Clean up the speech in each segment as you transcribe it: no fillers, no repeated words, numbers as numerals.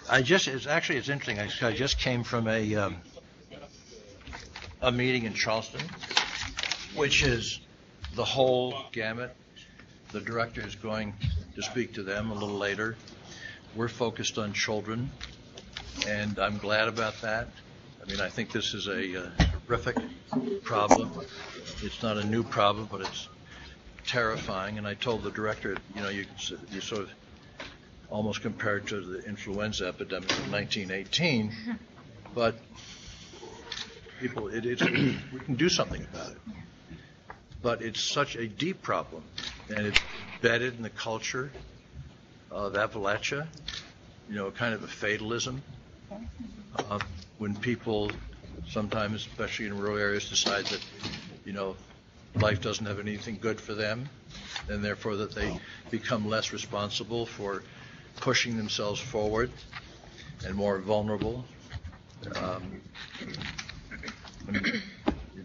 It's interesting. I just came from a meeting in Charleston, which is the whole gamut. The director is going to speak to them a little later. We're focused on children, and I'm glad about that. I mean, I think this is a horrific problem. It's not a new problem, but it's terrifying. And I told the director, you sort of almost compared to the influenza epidemic of 1918, but people, we can do something about it. But it's such a deep problem, and it's embedded in the culture of Appalachia, kind of a fatalism. When people sometimes, especially in rural areas, decide that, life doesn't have anything good for them, and therefore that they become less responsible for pushing themselves forward and more vulnerable.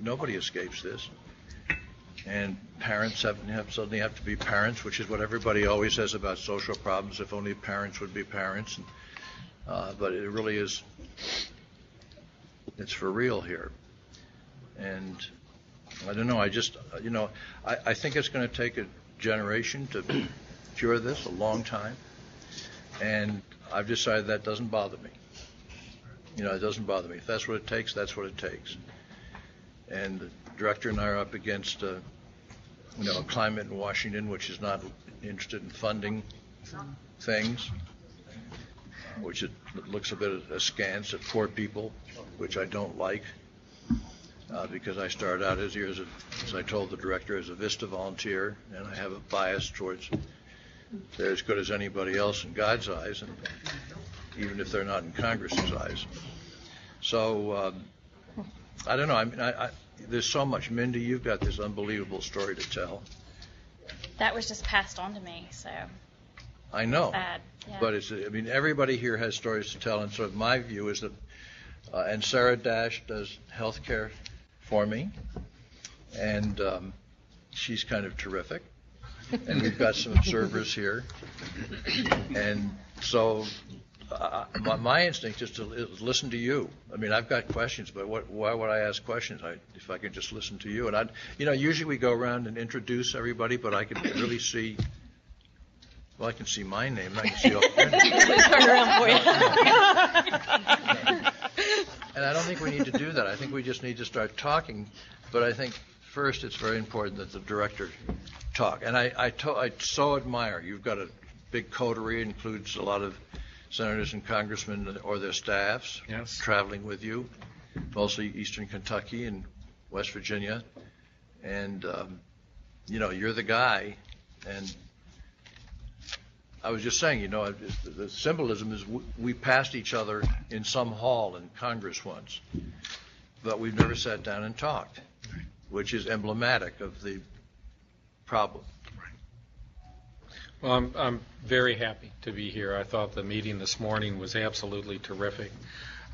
Nobody escapes this. And parents suddenly have to be parents, which is what everybody always says about social problems. If only parents would be parents. But it really is, it's for real here. And I don't know, I think it's going to take a generation to cure this, a long time. And I've decided that doesn't bother me. It doesn't bother me. If that's what it takes, that's what it takes. And the director and I are up against a climate in Washington which is not interested in funding things, which it looks a bit askance at poor people, which I don't like, because I started out as I told the director, as a VISTA volunteer, and I have a bias towards they're as good as anybody else in God's eyes, and even if they're not in Congress's eyes. So I don't know. I mean, there's so much. Mindy, you've got this unbelievable story to tell. That was just passed on to me, so. I know. Bad. Yeah. But everybody here has stories to tell, and so my view is that, and Sarah Dash does healthcare for me, and she's kind of terrific. And we've got some observers here, and so my instinct is to listen to you. I mean, I've got questions, but why would I ask questions if I could just listen to you? And usually we go around and introduce everybody, but I can really see. Well, I can see my name. I can see all your names. Turn around for you. And I don't think we need to do that. I think we just need to start talking. But I think first it's very important that the director talk. And I so admire. You've got a big coterie. It includes a lot of senators and congressmen or their staffs traveling with you, mostly Eastern Kentucky and West Virginia. And, you're the guy. And I was just saying, the symbolism is we passed each other in some hall in Congress once, but we've never sat down and talked, which is emblematic of the problem. Well, I'm very happy to be here. I thought the meeting this morning was absolutely terrific.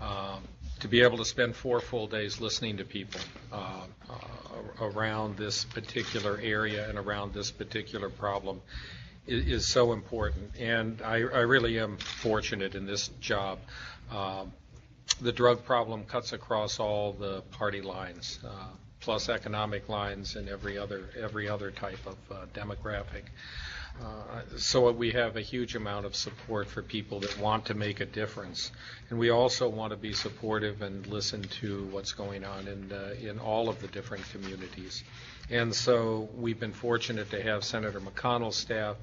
To be able to spend 4 full days listening to people around this particular area and around this particular problem is so important. And I really am fortunate in this job. The drug problem cuts across all the party lines, plus economic lines and every other type of demographic. So we have a huge amount of support for people that want to make a difference, and we also want to be supportive and listen to what's going on in all of the different communities. And so we've been fortunate to have Senator McConnell's staff,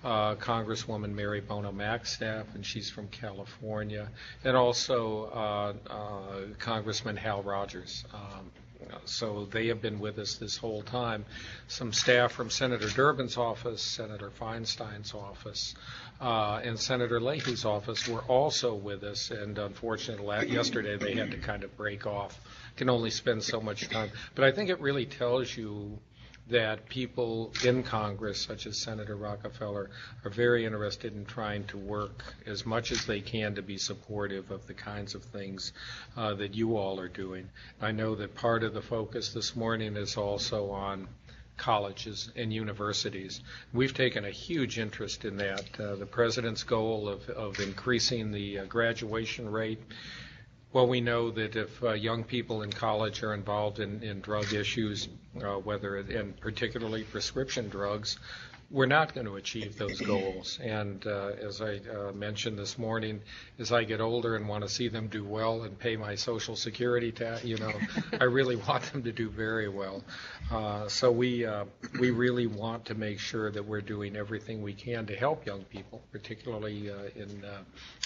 Congresswoman Mary Bono Mack's staff, and she's from California, and also Congressman Hal Rogers. So they have been with us this whole time. Some staff from Senator Durbin's office, Senator Feinstein's office, and Senator Leahy's office were also with us. And unfortunately, yesterday they had to kind of break off. Can only spend so much time. But I think it really tells you that people in Congress, such as Senator Rockefeller, are very interested in trying to work as much as they can to be supportive of the kinds of things that you all are doing. I know that part of the focus this morning is also on colleges and universities. We've taken a huge interest in that. The president's goal of increasing the graduation rate. Well, we know that if young people in college are involved in drug issues, and particularly prescription drugs, we're not going to achieve those goals. And as I mentioned this morning, as I get older and want to see them do well and pay my Social Security tax, I really want them to do very well. So we really want to make sure that we're doing everything we can to help young people, particularly in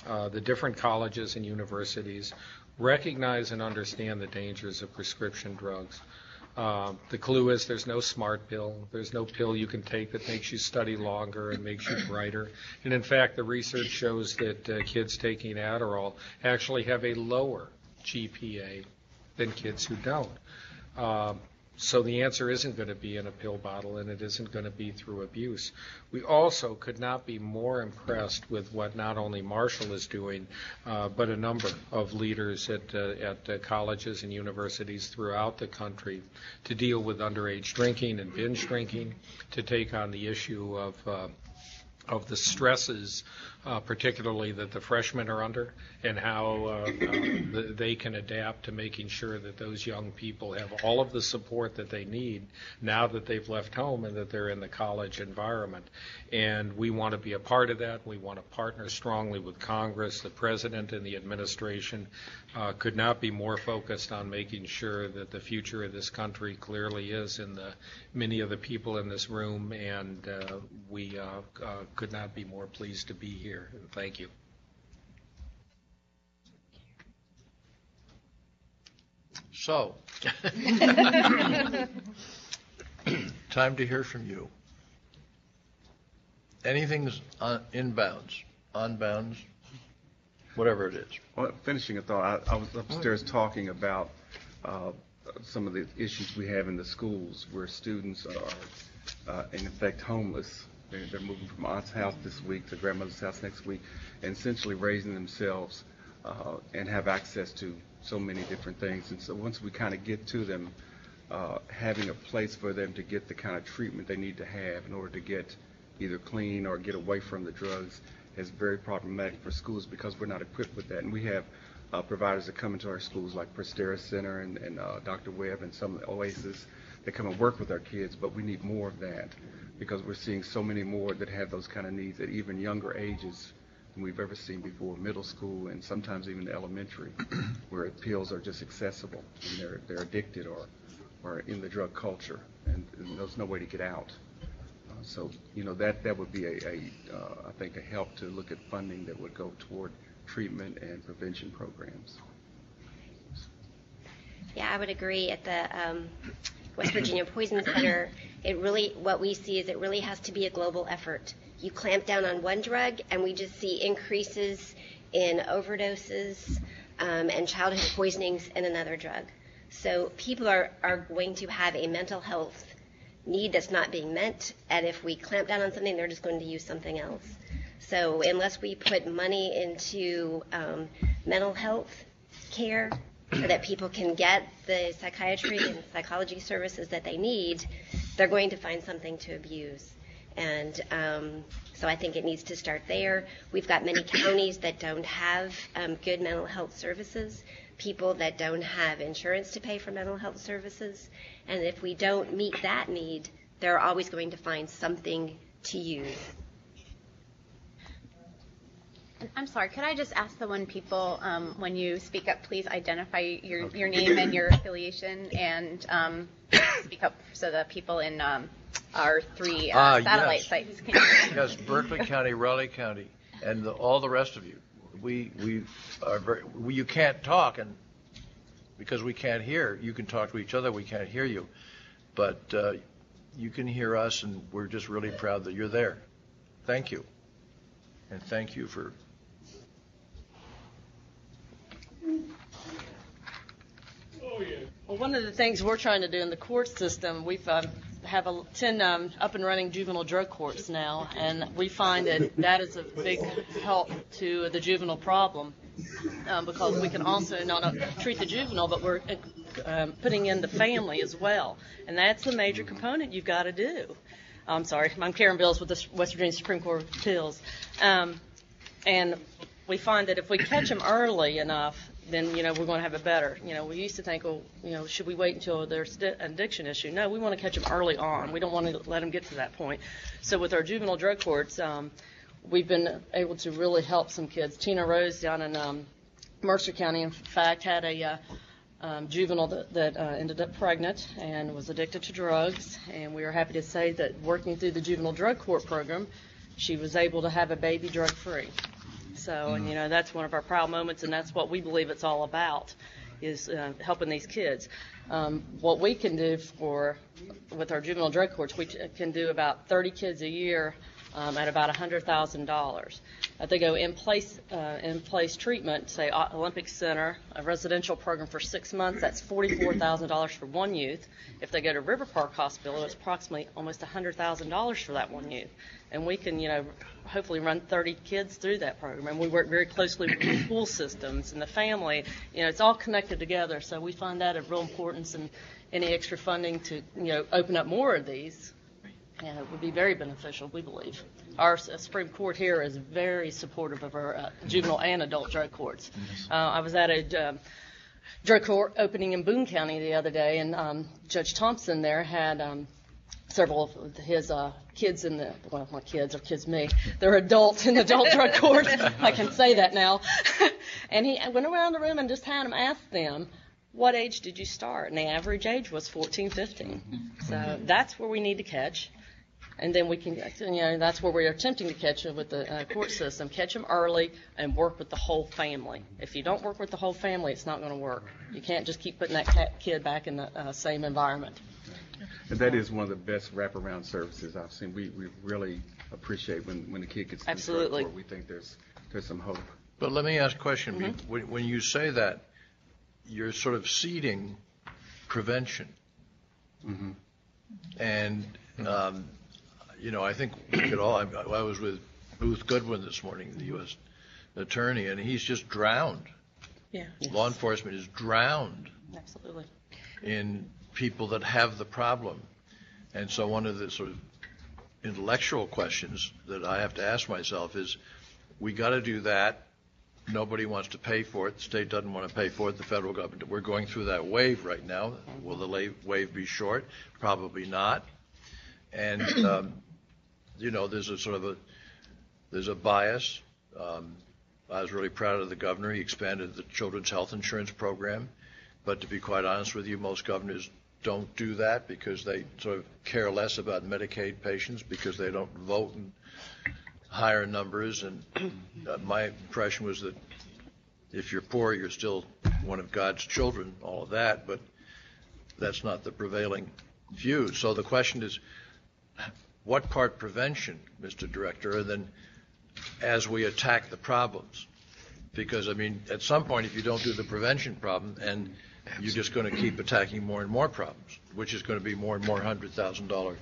the different colleges and universities, recognize and understand the dangers of prescription drugs. The clue is there's no smart pill. There's no pill you can take that makes you study longer and makes you brighter. And in fact, the research shows that kids taking Adderall actually have a lower GPA than kids who don't. So the answer isn't going to be in a pill bottle, and it isn't going to be through abuse. We also could not be more impressed with what not only Marshall is doing, but a number of leaders at colleges and universities throughout the country to deal with underage drinking and binge drinking, to take on the issue of the stresses, particularly that the freshmen are under, and how they can adapt to making sure that those young people have all of the support that they need now that they've left home and that they're in the college environment. And we want to be a part of that. We want to partner strongly with Congress. The President and the administration could not be more focused on making sure that the future of this country clearly is in many of the people in this room, and we could not be more pleased to be here. And thank you. So, time to hear from you. Anything's inbounds, onbounds, whatever it is. Well, finishing a thought, I was upstairs talking about some of the issues we have in the schools where students are, in effect, homeless. They're moving from aunt's house this week to grandmother's house next week, and essentially raising themselves and have access to so many different things. And so once we kind of get to them, having a place for them to get the kind of treatment they need to have in order to get either clean or get away from the drugs is very problematic for schools because we're not equipped with that. And we have providers that come into our schools like Prestera Center and Dr. Webb and some of the Oasis that come and work with our kids, but we need more of that because we're seeing so many more that have those kind of needs at even younger ages than we've ever seen before, middle school and sometimes even elementary, where pills are just accessible and they're addicted or in the drug culture, and there's no way to get out. So, that would be I think a help to look at funding that would go toward treatment and prevention programs. Yeah, I would agree. At the West Virginia Poison Center, what we see is it really has to be a global effort. You clamp down on one drug, and we just see increases in overdoses and childhood poisonings in another drug. So people are going to have a mental health need that's not being met, and if we clamp down on something, they're just going to use something else. So unless we put money into mental health care so that people can get the psychiatry and psychology services that they need, they're going to find something to abuse. And so I think it needs to start there. We've got many counties that don't have good mental health services, people that don't have insurance to pay for mental health services. And if we don't meet that need, they're always going to find something to use. I'm sorry, could I just ask the one people, when you speak up, please identify your name and your affiliation, and speak up so the people in our three satellite sites can hear you. Yes, Berkeley County, Raleigh County, and all the rest of you. We are you can't talk, and because we can't hear, you can talk to each other, we can't hear you. But you can hear us, and we're just really proud that you're there. Thank you. And thank you for... Well, one of the things we're trying to do in the court system, we've have 10 up and running juvenile drug courts now, and we find that is a big help to the juvenile problem because we can also not treat the juvenile, but we're putting in the family as well. And that's the major component you've got to do. I'm sorry, I'm Karen Bills with the West Virginia Supreme Court of Appeals. And we find that if we catch them early enough, then, we're going to have it better. We used to think, should we wait until there's an addiction issue? No, we want to catch them early on. We don't want to let them get to that point. So with our juvenile drug courts, we've been able to really help some kids. Tina Rose down in Mercer County, in fact, had a juvenile that ended up pregnant and was addicted to drugs. And we are happy to say that working through the juvenile drug court program, she was able to have a baby drug-free. So, and that's one of our proud moments, and that's what we believe it's all about, is helping these kids. What we can do with our juvenile drug courts, we can do about 30 kids a year at about $100,000. They go in place treatment, say Olympic Center, a residential program for 6 months. That's $44,000 for one youth. If they go to River Park Hospital, it's approximately almost $100,000 for that one youth. And we can, hopefully run 30 kids through that program. And we work very closely with the school systems and the family. It's all connected together. So we find that of real importance, and any extra funding to, open up more of these, it would be very beneficial, we believe. Our Supreme Court here is very supportive of our juvenile and adult drug courts. I was at a drug court opening in Boone County the other day, and Judge Thompson there had several of his kids in the, well, not kids, or kids me, they're adults in the adult drug court. I can say that now. And he went around the room and just had them ask them, what age did you start? And the average age was 14, 15. So that's where we need to catch. And then we can, that's where we're attempting to catch them with the court system. Catch them early and work with the whole family. If you don't work with the whole family, it's not going to work. You can't just keep putting that kid back in the same environment. And that is one of the best wraparound services I've seen. We really appreciate when the kid gets to Absolutely. The drug court. We think there's some hope. But let me ask a question. When you say that, you're sort of seeding prevention. And, I think we could all, I was with Booth Goodwin this morning, the U.S. attorney, and he's just drowned. Yeah. Law enforcement is drowned. Absolutely. In people that have the problem. And so one of the sort of intellectual questions that I have to ask myself is, we got to do that. Nobody wants to pay for it. The state doesn't want to pay for it. The federal government. We're going through that wave right now. Will the wave be short? Probably not. And, there's a bias. I was really proud of the governor. He expanded the children's health insurance program. But to be quite honest with you, most governors don't do that because they sort of care less about Medicaid patients because they don't vote in higher numbers. And my impression was that if you're poor, you're still one of God's children, all of that, but that's not the prevailing view. So the question is, what part prevention, Mr. Director, and then as we attack the problems? Because, at some point, if you don't do the prevention problem, and you're just going to keep attacking more and more problems, which is going to be more and more $100,000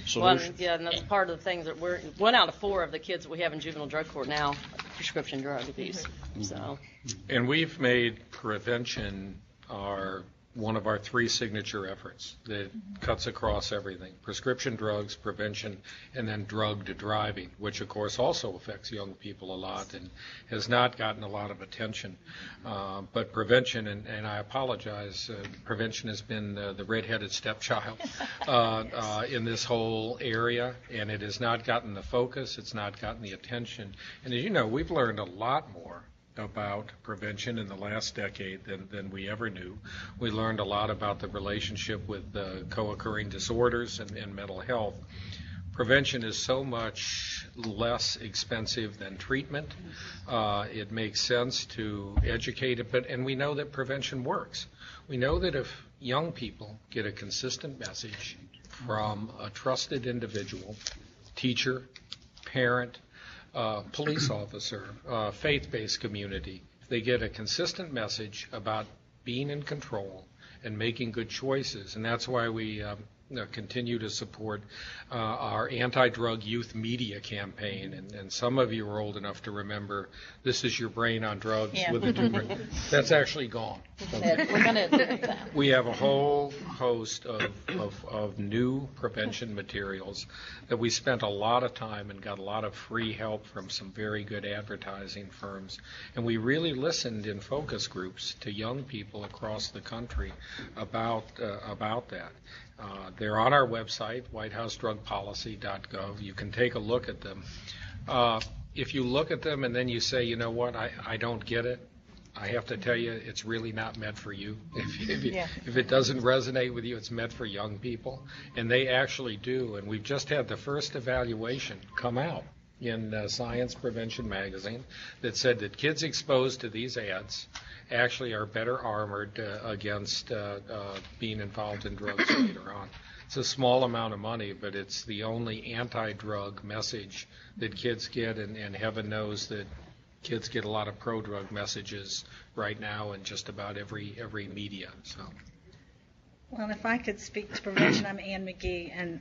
solutions. Well, and that's part of the things that 1 out of 4 of the kids that we have in juvenile drug court now prescription drug abuse. So. And we've made prevention one of our 3 signature efforts that cuts across everything: prescription drugs, prevention, and then drug to driving, which of course also affects young people a lot and has not gotten a lot of attention. But prevention, and I apologize, prevention has been the redheaded stepchild in this whole area, and it has not gotten the focus, it's not gotten the attention. And as you know, we've learned a lot more about prevention in the last decade than we ever knew. We learned a lot about the relationship with co-occurring disorders and mental health. Prevention is so much less expensive than treatment. It makes sense to educate it, and we know that prevention works. We know that if young people get a consistent message from a trusted individual, teacher, parent, police officer, faith-based community, if they get a consistent message about being in control and making good choices. And that's why we continue to support our anti-drug youth media campaign. And some of you are old enough to remember This Is Your Brain on Drugs with the two brains. That's actually gone. We're going to admit that. We have a whole host of new prevention materials that we spent a lot of time and got a lot of free help from some very good advertising firms. And we really listened in focus groups to young people across the country about that. They're on our website, whitehousedrugpolicy.gov. You can take a look at them. If you look at them and then you say, you know what, I don't get it, I have to tell you, it's really not meant for you. If it doesn't resonate with you, it's meant for young people. And they actually do. And we've just had the first evaluation come out in Science Prevention magazine that said that kids exposed to these ads actually are better armored against being involved in drugs later on. It's a small amount of money, but it's the only anti-drug message that kids get, and heaven knows that kids get a lot of pro-drug messages right now in just about every media. So, well, if I could speak to prevention, I'm Ann McGee and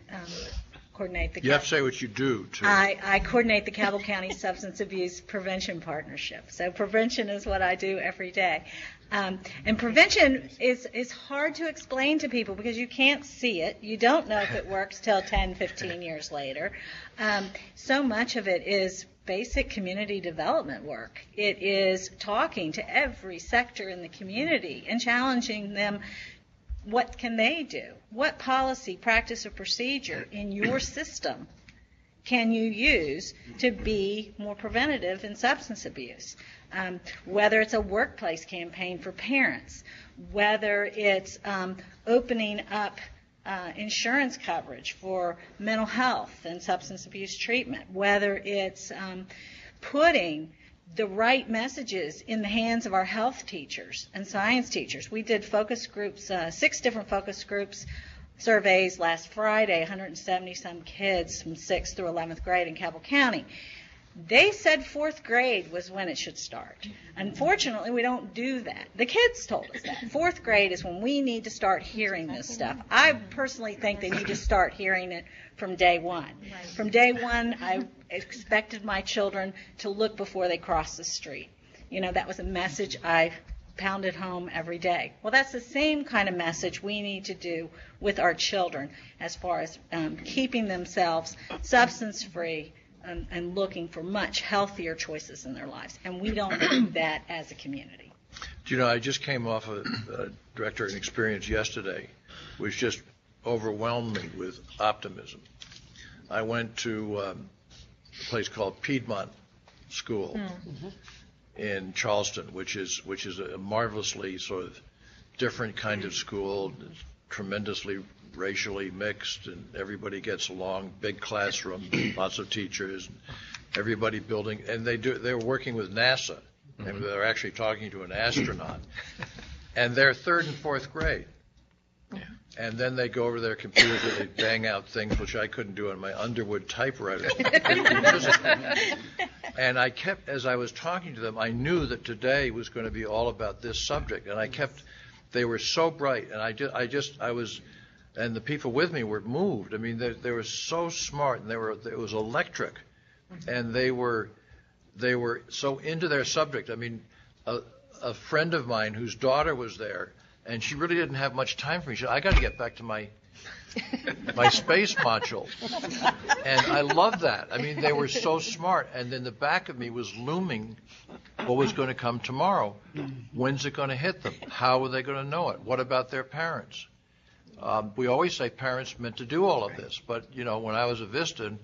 coordinate the. You have to say what you do, too. I coordinate the Cabell County Substance Abuse Prevention Partnership. So prevention is what I do every day. And prevention is hard to explain to people because you can't see it. You don't know if it works till 10, 15 years later. So much of it is basic community development work. It is talking to every sector in the community and challenging them. What can they do? What policy, practice, or procedure in your system can you use to be more preventative in substance abuse? Whether it's a workplace campaign for parents, whether it's opening up insurance coverage for mental health and substance abuse treatment, whether it's putting the right messages in the hands of our health teachers and science teachers. We did focus groups, 6 different focus groups surveys last Friday, 170-some kids from 6th through 11th grade in Cabell County. They said 4th grade was when it should start. Unfortunately, we don't do that. The kids told us that. 4th grade is when we need to start hearing this stuff. I personally think they need to start hearing it from day one. From day one, I expected my children to look before they cross the street. You know, that was a message I pounded home every day. Well, that's the same kind of message we need to do with our children as far as keeping themselves substance-free and looking for much healthier choices in their lives. And we don't do that as a community. Do you know, I just came off a director an experience yesterday, which just overwhelmed me with optimism. I went to a place called Piedmont School in Charleston, which is a marvelously sort of different kind of school, tremendously racially mixed, and everybody gets along. Big classroom, lots of teachers, everybody building, and they're working with NASA, and they're actually talking to an astronaut, and they're 3rd and 4th grade. Yeah. And then they go over their computer, they bang out things which I couldn't do on my Underwood typewriter. And I kept, as I was talking to them, I knew that today was going to be all about this subject, and they were so bright, and I was, and the people with me were moved. I mean, they were so smart, and it was electric, and they were so into their subject. I mean, a friend of mine whose daughter was there, and she really didn't have much time for me. She said, I got to get back to my space module. And I loved that. I mean, they were so smart. And then the back of me was looming what was going to come tomorrow. When's it going to hit them? How are they going to know it? What about their parents? We always say parents meant to do all of this. But, you know, when I was a Vista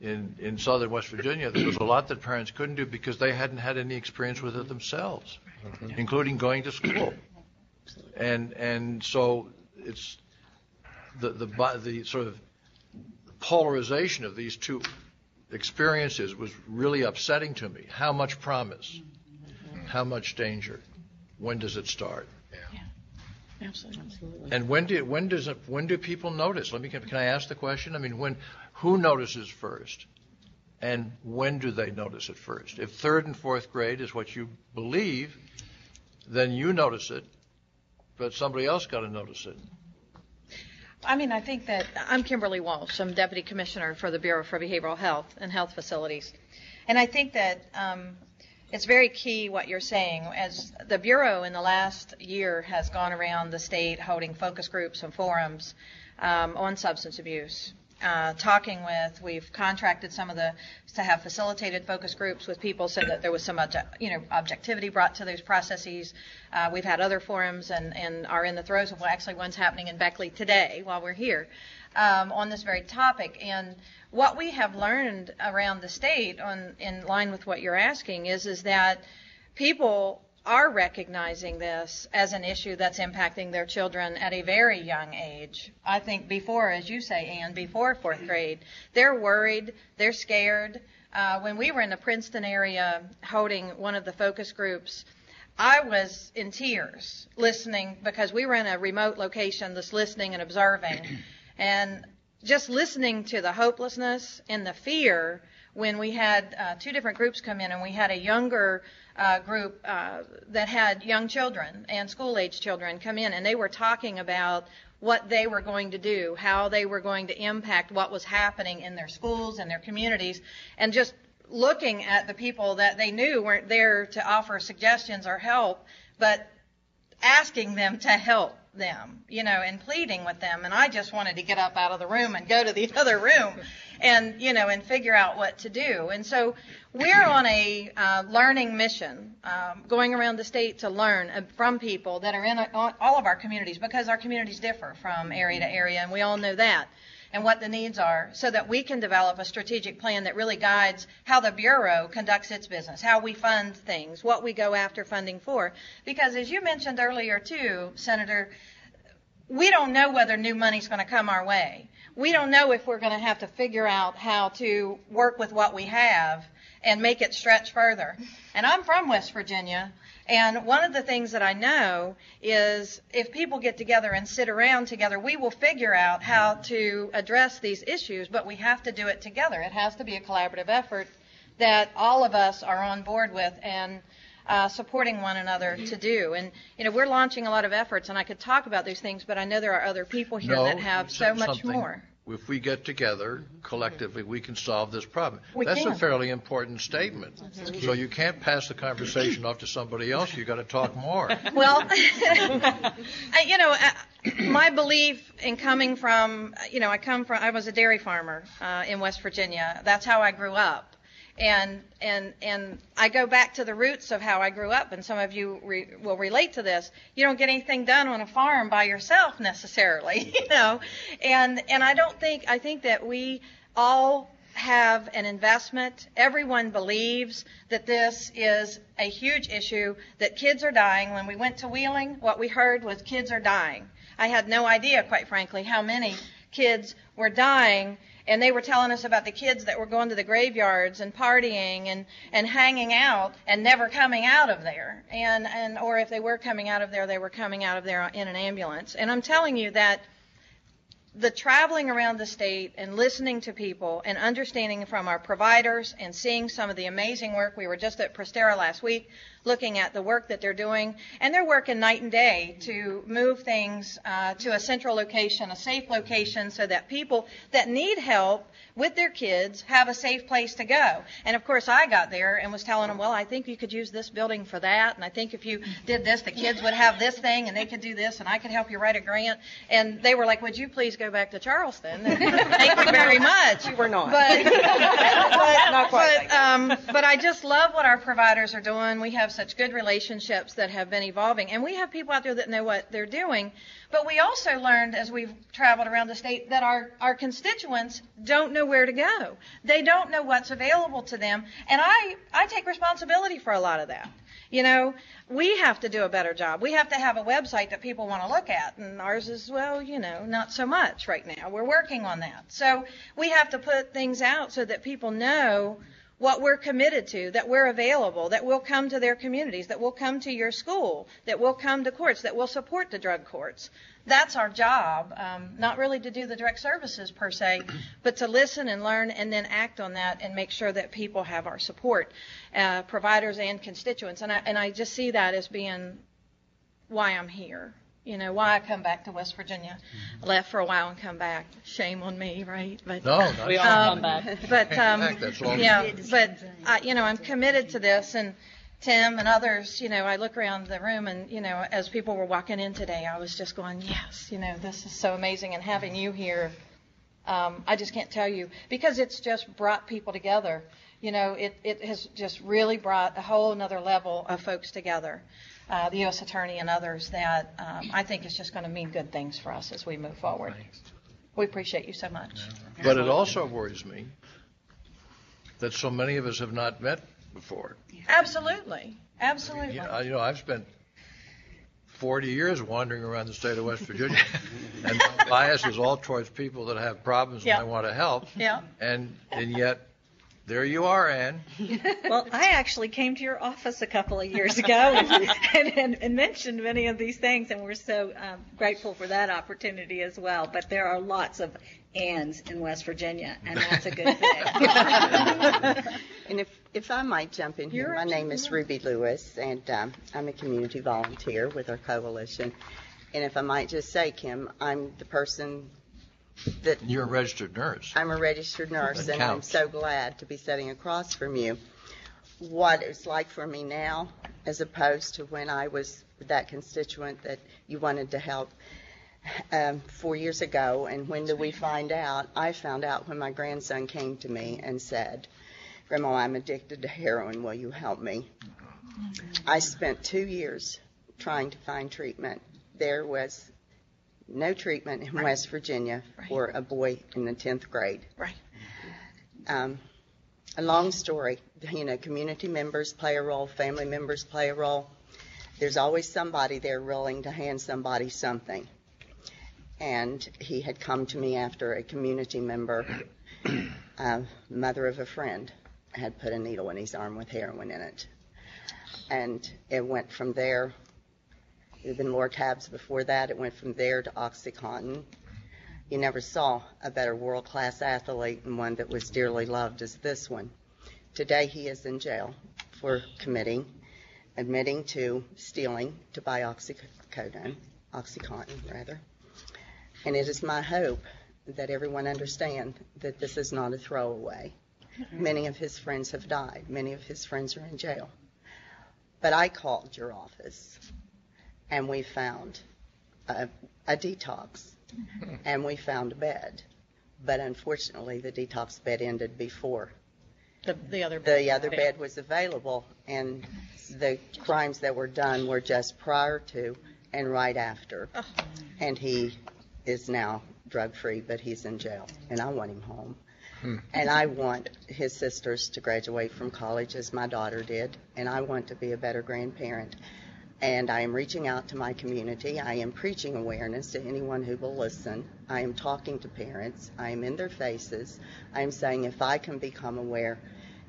in southern West Virginia, there was a lot that parents couldn't do because they hadn't had any experience with it themselves, including going to school. And so it's the sort of polarization of these two experiences was really upsetting to me. How much promise? How much danger? When does it start? Yeah. Absolutely. And when do people notice? Can I ask the question? I mean, who notices first? And when do they notice it first? If 3rd and 4th grade is what you believe, then you notice it, but somebody else got to notice it. I mean, I think that I'm Kimberly Walsh. I'm Deputy Commissioner for the Bureau for Behavioral Health and Health Facilities. And I think that it's very key what you're saying. As the Bureau in the last year has gone around the state holding focus groups and forums on substance abuse. We've contracted to have facilitated focus groups with people so that there was some objectivity brought to those processes. We've had other forums and are in the throes of one's happening in Beckley today while we're here on this very topic. And what we have learned around the state in line with what you're asking is that people are recognizing this as an issue that's impacting their children at a very young age. I think before, as you say, Ann, before fourth grade, they're worried, they're scared. When we were in the Princeton area holding one of the focus groups, I was in tears listening because we were in a remote location, just listening and observing. And just listening to the hopelessness and the fear when we had two different groups come in, and we had a younger group that had young children and school-age children come in, and they were talking about what they were going to do, how they were going to impact what was happening in their schools and their communities, and just looking at the people that they knew weren't there to offer suggestions or help, but asking them to help them, and pleading with them. And I just wanted to get up out of the room and go to the other room and, and figure out what to do. And so we're on a learning mission, going around the state to learn from people that are in all of our communities, because our communities differ from area to area, and we all know that, and what the needs are, so that we can develop a strategic plan that really guides how the Bureau conducts its business, how we fund things, what we go after funding for. Because as you mentioned earlier too, Senator, we don't know whether new money's going to come our way. We don't know if we're going to have to figure out how to work with what we have and make it stretch further. And I'm from West Virginia, and one of the things that I know is if people get together and sit around together, we will figure out how to address these issues, but we have to do it together. It has to be a collaborative effort that all of us are on board with and supporting one another to do. And, we're launching a lot of efforts, and I could talk about these things, but I know there are other people here that have so much more. If we get together collectively, we can solve this problem. That's can. a fairly important statement. So you can't pass the conversation off to somebody else. You've got to talk more. Well, my belief in coming from, I was a dairy farmer in West Virginia. That's how I grew up. And I go back to the roots of how I grew up, and some of you will relate to this. You don't get anything done on a farm by yourself necessarily, And I think that we all have an investment. Everyone believes that this is a huge issue, that kids are dying. When we went to Wheeling, what we heard was kids are dying. I had no idea, quite frankly, how many kids were dying. And they were telling us about the kids that were going to the graveyards and partying and hanging out and never coming out of there. Or if they were coming out of there, they were coming out of there in an ambulance. And I'm telling you that the traveling around the state and listening to people and understanding from our providers and seeing some of the amazing work. We were just at Prestera last week looking at the work that they're doing, and they're working night and day to move things to a central location, a safe location, so that people that need help with their kids have a safe place to go. And of course I got there and was telling them, well, I think you could use this building for that, and I think if you did this, the kids would have this thing, and they could do this, and I could help you write a grant. And they were like, would you please go back to Charleston? And thank you very much. You were not. But Not quite. But I just love what our providers are doing. We have such good relationships that have been evolving, and we have people out there that know what they're doing. But we also learned as we've traveled around the state that our constituents don't know where to go. They don't know what's available to them, and I take responsibility for a lot of that. We have to do a better job. We have to have a website that people want to look at, and ours is, not so much right now. We're working on that. So we have to put things out so that people know what we're committed to, that we're available, that we'll come to their communities, that we'll come to your school, that we'll come to courts, that we'll support the drug courts. That's our job, not really to do the direct services per se, but to listen and learn and then act on that and make sure that people have our support, providers and constituents. And I just see that as being why I'm here. You know, why I come back to West Virginia. I left for a while and come back. Shame on me, right? But No, not We all come back. But that's all. yeah, but you know, I'm committed to this, and Tim and others. You know, I look around the room, and you know, as people were walking in today, I was just going, yes, you know, this is so amazing, and having you here, I just can't tell you, because it's just brought people together. You know, it has just really brought a whole another level of folks together. The U.S. Attorney and others that I think is just going to mean good things for us as we move forward. We appreciate you so much. But it also worries me that so many of us have not met before. Absolutely. Absolutely. You know, I've spent 40 years wandering around the state of West Virginia, and my bias is all towards people that have problems and I want to help. Yeah. And yet, there you are, Ann. Well, I actually came to your office a couple of years ago and mentioned many of these things, and we're so grateful for that opportunity as well. But there are lots of Anns in West Virginia, and that's a good thing. And if I might jump in here, my name is Ruby Lewis, and I'm a community volunteer with our coalition. And if I might just say, Kim, I'm the person that... You're a registered nurse. I'm a registered nurse, That and I'm counts. so glad to be sitting across from you. What it's like for me now, as opposed to when I was that constituent that you wanted to help 4 years ago, and when did we find out? I found out when my grandson came to me and said, Grandma, I'm addicted to heroin. Will you help me? I spent 2 years trying to find treatment. There was no treatment in West Virginia for a boy in the 10th grade. Right. A long story. You know, community members play a role, family members play a role. There's always somebody there willing to hand somebody something. And he had come to me after a community member, mother of a friend, had put a needle in his arm with heroin in it. And it went from there. There had been more tabs before that. It went from there to OxyContin. You never saw a better world-class athlete and one that was dearly loved as this one. Today he is in jail for admitting to stealing to buy OxyContin. And it is my hope that everyone understand that this is not a throwaway. Many of his friends have died. Many of his friends are in jail. But I called your office, and we found a detox, and we found a bed. But unfortunately, the detox bed ended before The other bed was available, and the crimes that were done were just prior to and right after. Oh. And he is now drug-free, but he's in jail, and I want him home. And I want his sisters to graduate from college as my daughter did, and I want to be a better grandparent. And I am reaching out to my community. I am preaching awareness to anyone who will listen. I am talking to parents. I am in their faces. I am saying if I can become aware,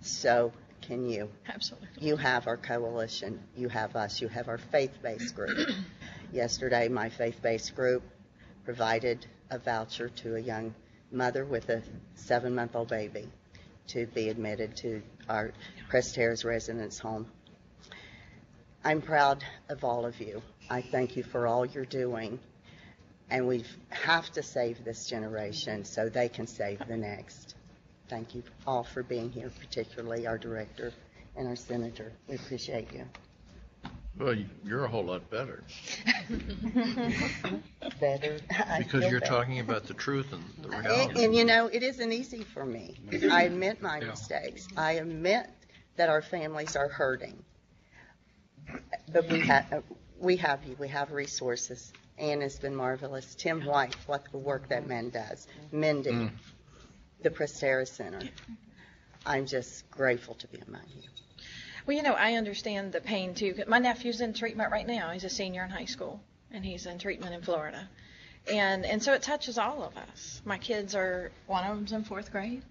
so can you. Absolutely. You have our coalition. You have us. You have our faith-based group. Yesterday, my faith-based group provided a voucher to a young mother with a 7-month-old baby to be admitted to our Crest Terrace residence home. I'm proud of all of you. I thank you for all you're doing. And we have to save this generation so they can save the next. Thank you all for being here, particularly our director and our senator. We appreciate you. Well, you're a whole lot better Better. I because feel you're better. talking about the truth and the reality. And you know, it isn't easy for me. I admit my mistakes. I admit that our families are hurting. But we have you. We have resources. Ann has been marvelous. Tim White, what the work that man does. Mindy, the Prestera Center. I'm just grateful to be among you. Well, you know, I understand the pain, too. My nephew's in treatment right now. He's a senior in high school, and he's in treatment in Florida. And so it touches all of us. My kids one of them's in 4th grade,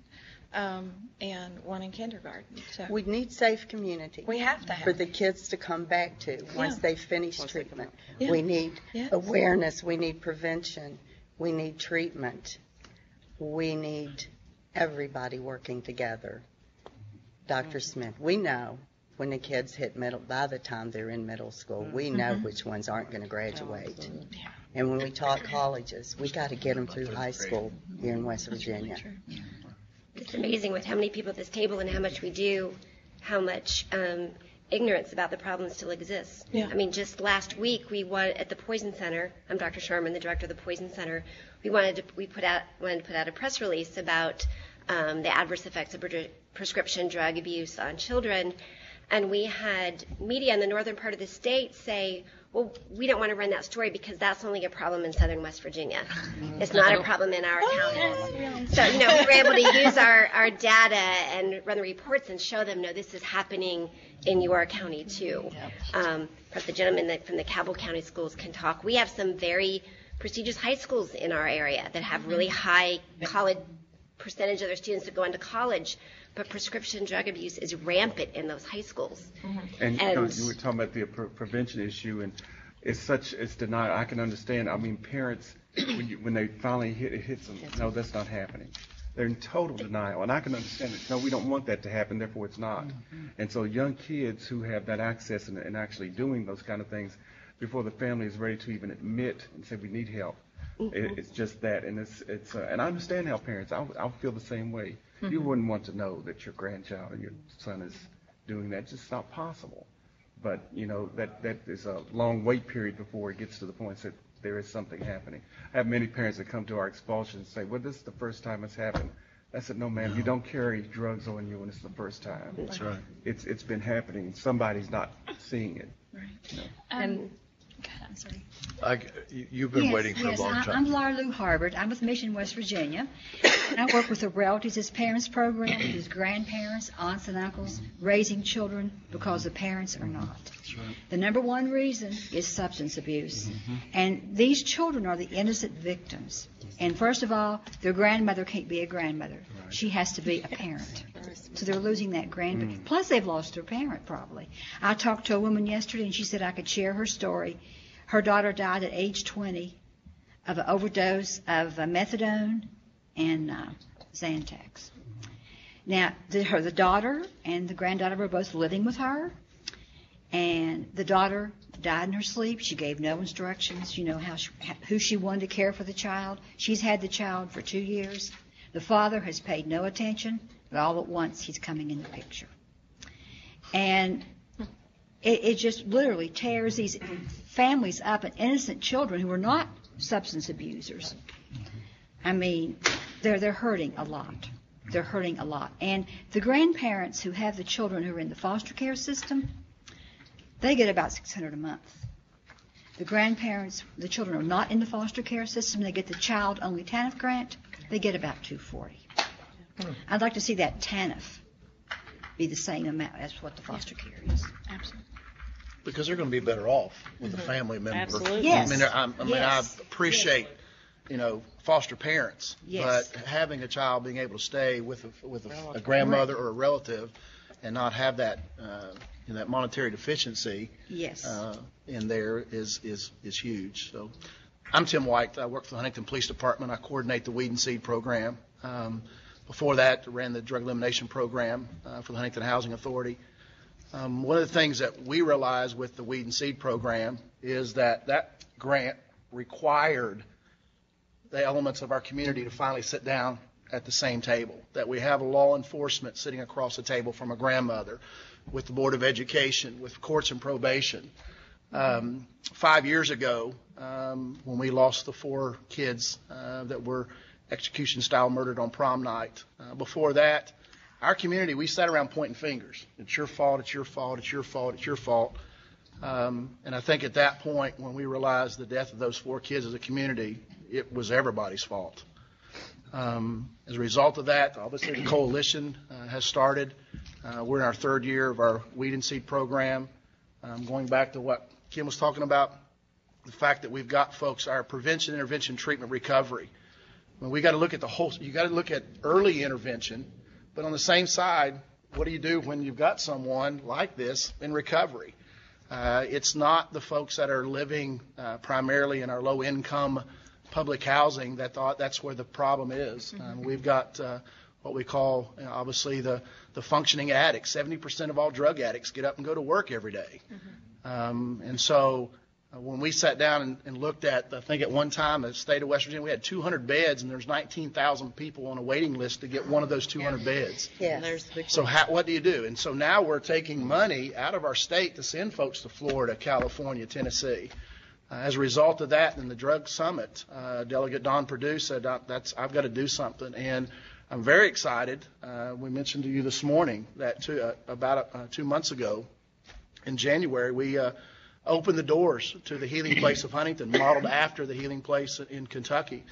and one in kindergarten. So We need safe community. we have to For have the kids to come back to once Yeah. they finish treatment. Yeah. We need Yes. awareness. We need prevention. We need treatment. We need everybody working together. Dr. Smith, we know when the kids hit by the time they're in middle school, we know which ones aren't going to graduate. And when we talk colleges, we got to get them through high school here in West Virginia. It's amazing with how many people at this table and how much we do, how much ignorance about the problem still exists. Yeah. I mean, just last week we wanted at the Poison Center. I'm Dr. Sherman, the director of the Poison Center. We wanted to put out a press release about the adverse effects of prescription drug abuse on children, and we had media in the northern part of the state say, well, we don't want to run that story because that's only a problem in southern West Virginia. It's not a problem in our county. So, we were able to use our data and run the reports and show them, no, this is happening in your county too. Perhaps the gentleman from the Cabell County schools can talk. We have some very prestigious high schools in our area that have really high college percentage of their students that go into college, but prescription drug abuse is rampant in those high schools. And you were talking about the prevention issue, and it's denial. I can understand. I mean, parents, when they finally hits them, no, that's not happening. They're in total denial, and I can understand it. No, we don't want that to happen, therefore it's not. And so young kids who have that access and actually doing those kind of things before the family is ready to even admit and say we need help, it's just that. And it's and I understand how parents, I'll feel the same way. You wouldn't want to know that your grandchild or your son is doing that. It's just not possible. But, that is a long wait period before it gets to the point that there is something happening. I have many parents that come to our expulsion and say, well, this is the first time it's happened. I said, no, ma'am, you don't carry drugs on you when it's the first time. That's right. It's been happening. Somebody's not seeing it. And God, I'm sorry. You've been waiting for a long time. I'm Laura Lou Harbert. I'm with Mission West Virginia. And I work with the Relatives as Parents program, which is grandparents, aunts and uncles, raising children because the parents are not. That's right. The number one reason is substance abuse. And these children are the innocent victims. And first of all, their grandmother can't be a grandmother. Right. She has to be a parent. So they're losing that grandparent. Plus, they've lost their parent, probably. I talked to a woman yesterday, and she said I could share her story. Her daughter died at age 20 of an overdose of methadone and Xanax. Now, the daughter and the granddaughter were both living with her, and the daughter died in her sleep. She gave no instructions, who she wanted to care for the child. She's had the child for 2 years. The father has paid no attention, but all at once he's coming in the picture. And it just literally tears these families up, and innocent children who are not substance abusers. I mean, they're hurting a lot. They're hurting a lot. And the grandparents who have the children who are in the foster care system, they get about $600 a month. The grandparents, the children are not in the foster care system, they get the child-only TANF grant, they get about $240. I'd like to see that TANF be the same amount as what the foster care is. absolutely. Because they're going to be better off with a family member. Absolutely. Yes. I appreciate, foster parents, Yes. but having a child being able to stay with a grandmother or a relative and not have that that monetary deficiency Yes. in there is huge. So, I'm Tim White. I work for the Huntington Police Department. I coordinate the Weed and Seed program. Before that, I ran the drug elimination program for the Huntington Housing Authority. One of the things that we realized with the Weed and Seed program is that grant required the elements of our community to finally sit down at the same table, that we have law enforcement sitting across the table from a grandmother, with the Board of Education, with courts and probation. 5 years ago, when we lost the 4 kids that were execution-style murdered on prom night, before that, our community, we sat around pointing fingers. It's your fault, it's your fault, it's your fault, it's your fault. And I think at that point, when we realized the death of those 4 kids as a community, it was everybody's fault. As a result of that, obviously the coalition has started. We're in our 3rd year of our Weed and Seed program. Going back to what Kim was talking about, the fact that we've got folks, our prevention, intervention, treatment, recovery. When we got to look at you got to look at early intervention, but on the same side, what do you do when you've got someone like this in recovery? It's not the folks that are living primarily in our low-income public housing that thought that's where the problem is. We've got what we call, obviously, the functioning addicts. 70% of all drug addicts get up and go to work every day. And so when we sat down and looked at, I think at one time, the state of West Virginia, we had 200 beds, and there's 19,000 people on a waiting list to get one of those 200 beds. Yes. So what do you do? And so now we're taking money out of our state to send folks to Florida, California, Tennessee. As a result of that, in the drug summit, Delegate Don Perdue said, I've got to do something. And I'm very excited. We mentioned to you this morning that about 2 months ago, in January, we opened the doors to the Healing Place of Huntington, modeled after the Healing Place in Kentucky.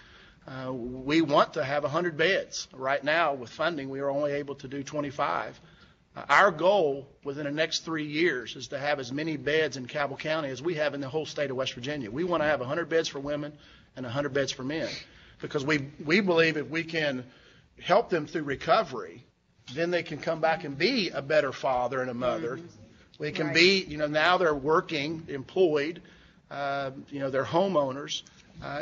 We want to have 100 beds. Right now, with funding, we are only able to do 25. Our goal within the next 3 years is to have as many beds in Cabell County as we have in the whole state of West Virginia. We want to have 100 beds for women and 100 beds for men, because we believe if we can help them through recovery, then they can come back and be a better father and a mother. We can be, now they're working, employed, they're homeowners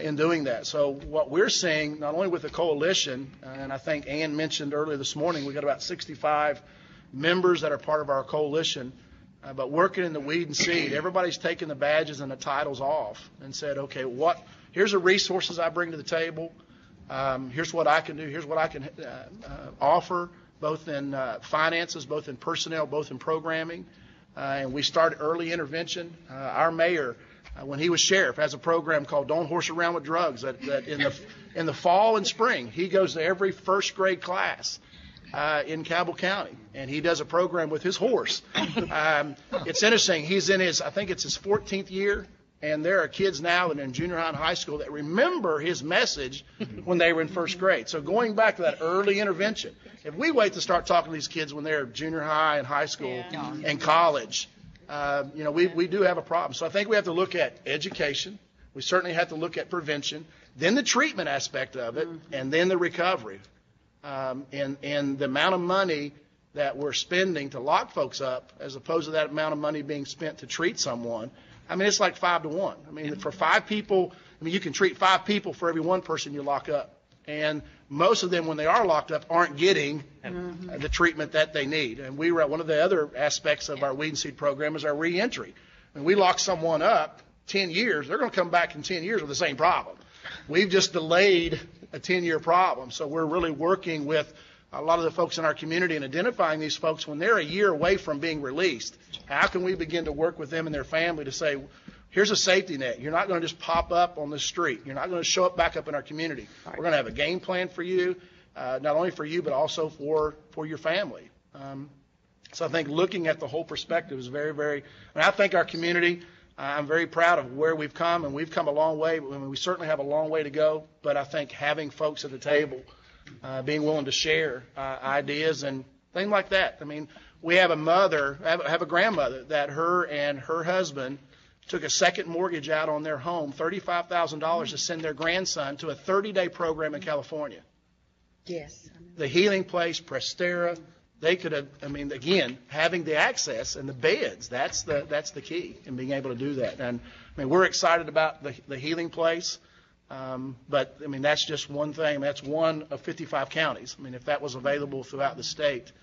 in doing that. So what we're seeing, not only with the coalition, and I think Ann mentioned earlier this morning, we got about 65 members that are part of our coalition, but working in the weed and seed, everybody's taken the badges and the titles off and said, okay, here's the resources I bring to the table. Here's what I can do. Here's what I can offer, both in finances, both in personnel, both in programming. And we started early intervention. Our mayor, when he was sheriff, has a program called Don't Horse Around with Drugs. That in the fall and spring, he goes to every first grade class in Cabell County, and he does a program with his horse. It's interesting. He's in I think it's his 14th year, and there are kids now in junior high and high school that remember his message when they were in first grade. So going back to that early intervention, if we wait to start talking to these kids when they're junior high and high school and college, we do have a problem. So I think we have to look at education. We certainly have to look at prevention, then the treatment aspect of it, and then the recovery. And the amount of money that we're spending to lock folks up as opposed to that amount of money being spent to treat someone, I mean, it's like 5 to 1. I mean, for 5 people, you can treat 5 people for every 1 person you lock up. And most of them, when they are locked up, aren't getting the treatment that they need. And one of the other aspects of our weed and seed program is our reentry. When we lock someone up 10 years, they're going to come back in 10 years with the same problem. We've just delayed a 10-year problem. So we're really working with a lot of the folks in our community and identifying these folks when they're a year away from being released. How can we begin to work with them and their family to say, here's a safety net. You're not going to just pop up on the street. You're not going to show up back up in our community. We're going to have a game plan for you, not only for you, but also for your family. So I think looking at the whole perspective is very, very, I think our community, I'm very proud of where we've come, and we've come a long way. I mean, we certainly have a long way to go, but I think having folks at the table, being willing to share ideas and things like that. I mean, we have have a grandmother that her and her husband took a second mortgage out on their home, $35,000 to send their grandson to a 30-day program in California. Yes. The Healing Place, Prestera, they could have, again, having the access and the beds, that's the key in being able to do that. And, we're excited about the Healing Place, but, that's just one thing. That's one of 55 counties. If that was available throughout the state,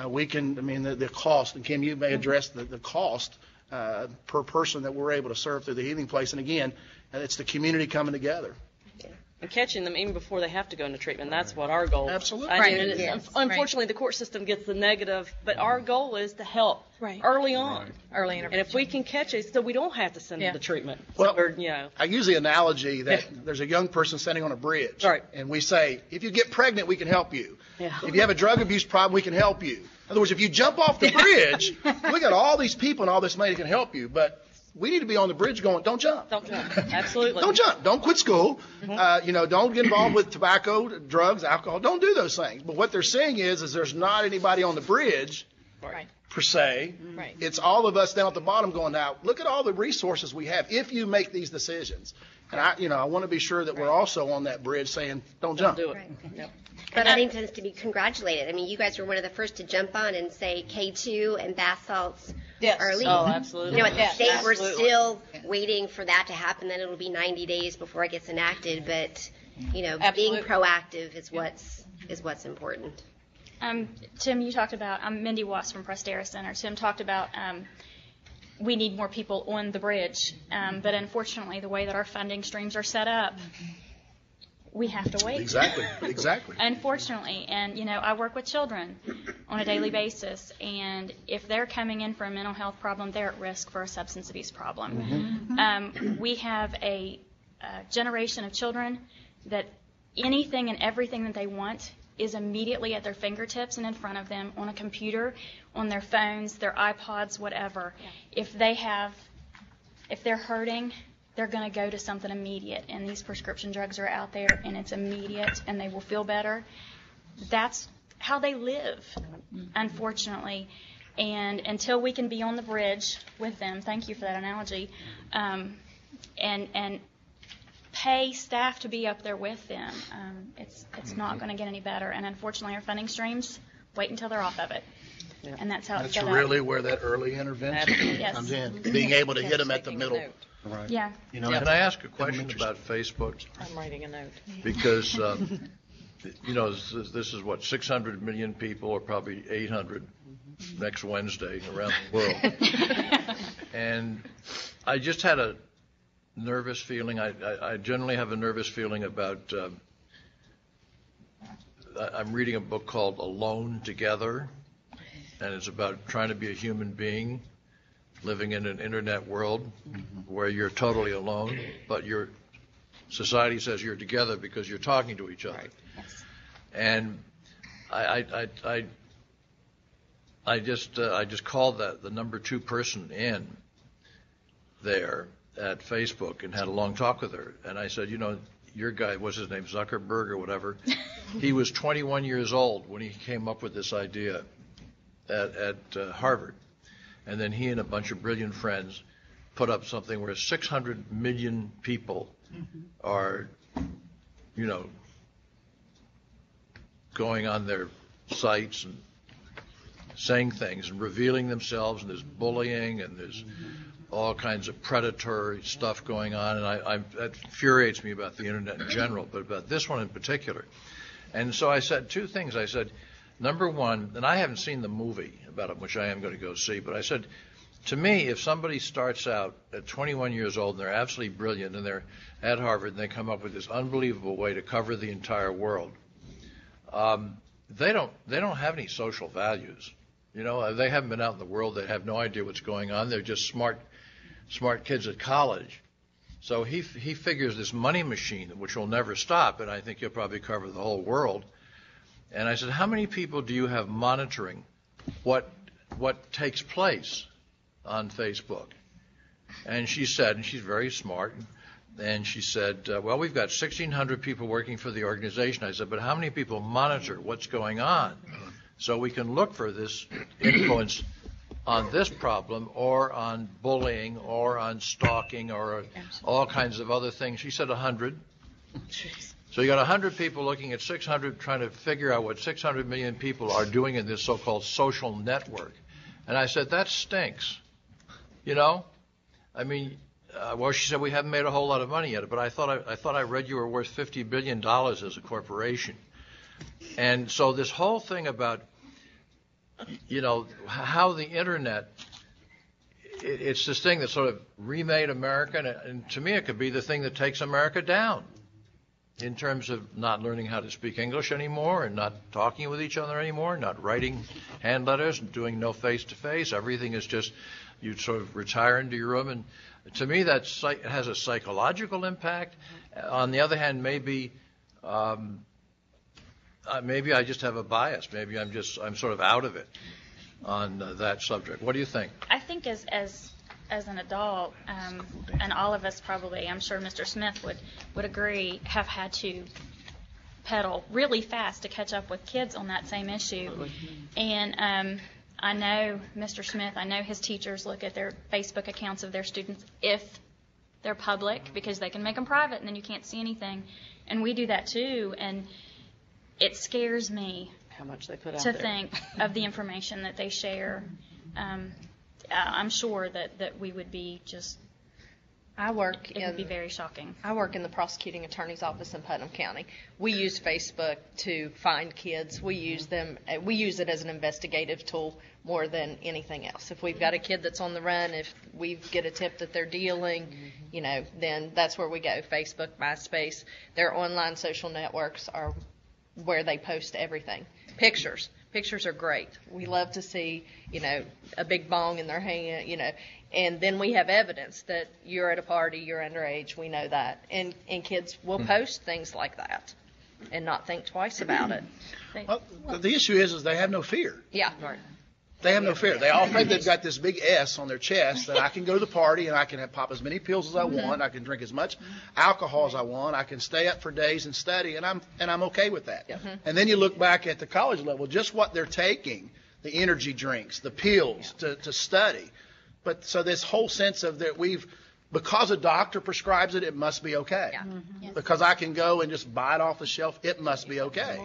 we can, the cost, and Kim, you may address the cost per person that we're able to serve through the Healing Place. And, again, it's the community coming together. And catching them even before they have to go into treatment. That's what our goal is. Absolutely. Unfortunately, the court system gets the negative, but our goal is to help early on. Early intervention. And if we can catch it, so we don't have to send them to treatment. Well, I use the analogy that there's a young person standing on a bridge. Right. And we say, if you get pregnant, we can help you. Yeah. If you have a drug abuse problem, we can help you. In other words, if you jump off the bridge, we got all these people and all this money that can help you. But we need to be on the bridge going, don't jump. Don't jump. Absolutely. Don't jump. Don't quit school. Don't get involved with tobacco, drugs, alcohol. Don't do those things. But what they're saying is there's not anybody on the bridge, per se. Right. It's all of us down at the bottom going, now, look at all the resources we have if you make these decisions. And I want to be sure that we're also on that bridge saying, don't jump. Do it. Right. Yep. But Huntington's to be congratulated. I mean, you guys were one of the first to jump on and say K2 and bath salts are legal. Oh, absolutely. At the state, we're Absolutely. still waiting for that to happen. Then it'll be 90 days before it gets enacted. But, being proactive is what's is what's important. Tim, you talked about, I'm Mindy Wass from Prestera Center. Tim talked about we need more people on the bridge, but unfortunately the way that our funding streams are set up, we have to wait. Exactly. Unfortunately, and I work with children on a daily basis, and if they're coming in for a mental health problem, they're at risk for a substance abuse problem. We have a generation of children that anything and everything that they want is immediately at their fingertips and in front of them on a computer, on their phones, their iPods, whatever. If they're hurting, they're going to go to something immediate, and these prescription drugs are out there, and it's immediate, and they will feel better. That's how they live, unfortunately. And until we can be on the bridge with them, thank you for that analogy, and pay staff to be up there with them, it's not going to get any better. And unfortunately, our funding streams wait until they're off of it. Yeah. And that's how it's set up. That's really where that early intervention comes in, being able to hit them at the middle. Right. Yeah. Can I ask a question about Facebook? I'm writing a note. Because, this is what, 600 million people, or probably 800 next Wednesday around the world. And I just had a nervous feeling. I generally have a nervous feeling about, I'm reading a book called Alone Together, and it's about trying to be a human being living in an internet world where you're totally alone, but your society says you're together because you're talking to each other. Right. Yes. And I just called the number 2 person in there at Facebook and had a long talk with her. And I said, your guy, what's his name, Zuckerberg or whatever, he was 21 years old when he came up with this idea at Harvard. And then he and a bunch of brilliant friends put up something where 600 million people are, going on their sites and saying things and revealing themselves, and there's bullying and there's all kinds of predatory stuff going on. And that infuriates me about the internet in general, but about this one in particular. And so I said 2 things. I said, number one, and I haven't seen the movie about it, which I am going to go see, but I said, to me, if somebody starts out at 21 years old and they're absolutely brilliant and they're at Harvard and they come up with this unbelievable way to cover the entire world, they don't have any social values. They haven't been out in the world. They have no idea what's going on. They're just smart kids at college. So he figures this money machine, which will never stop, and I think he'll probably cover the whole world. And I said, how many people do you have monitoring what takes place on Facebook? And she said, and she's very smart, and she said, well, we've got 1,600 people working for the organization. I said, but how many people monitor what's going on so we can look for this influence on this problem or on bullying or on stalking or all kinds of other things? She said 100. So you got 100 people looking at 600, trying to figure out what 600 million people are doing in this so-called social network. And I said, that stinks. I mean, well, she said, we haven't made a whole lot of money yet, but I thought I read you were worth $50 billion as a corporation. And so this whole thing about, how the internet, it's this thing that sort of remade America, and to me it could be the thing that takes America down, in terms of not learning how to speak English anymore and not talking with each other anymore, not writing hand letters and doing no face-to-face. Everything is just, you sort of retire into your room. And to me, that has a psychological impact. On the other hand, maybe I just have a bias. Maybe I'm sort of out of it on that subject. What do you think? I think as an adult, and all of us probably, I'm sure Mr. Smith would agree, have had to pedal really fast to catch up with kids on that same issue. And I know Mr. Smith, I know his teachers look at their Facebook accounts of their students if they're public, because they can make them private and then you can't see anything. And we do that too. And it scares me how much they put out to there. think of the information that they share. I'm sure that we would be just I work it would be very shocking. I work in the prosecuting attorney's office in Putnam County. We use Facebook to find kids. We use it as an investigative tool more than anything else. If we've got a kid that's on the run, if we get a tip that they're dealing, then that's where we go. Facebook, MySpace, their online social networks are where they post everything. Pictures are great. We love to see, a big bong in their hand, and then we have evidence that you're at a party, you're underage, we know that. And kids will post things like that and not think twice about it. Well, the issue is they have no fear. Yeah. Right. They have no fear. They all think they've got this big S on their chest that I can go to the party and I can pop as many pills as I want. I can drink as much alcohol as I want. I can stay up for days and study, and I'm okay with that. And then you look back at the college level, just what they're taking, the energy drinks, the pills to study. But so this whole sense of that because a doctor prescribes it, it must be okay. Yeah. Because I can go and just buy it off the shelf, it must be okay.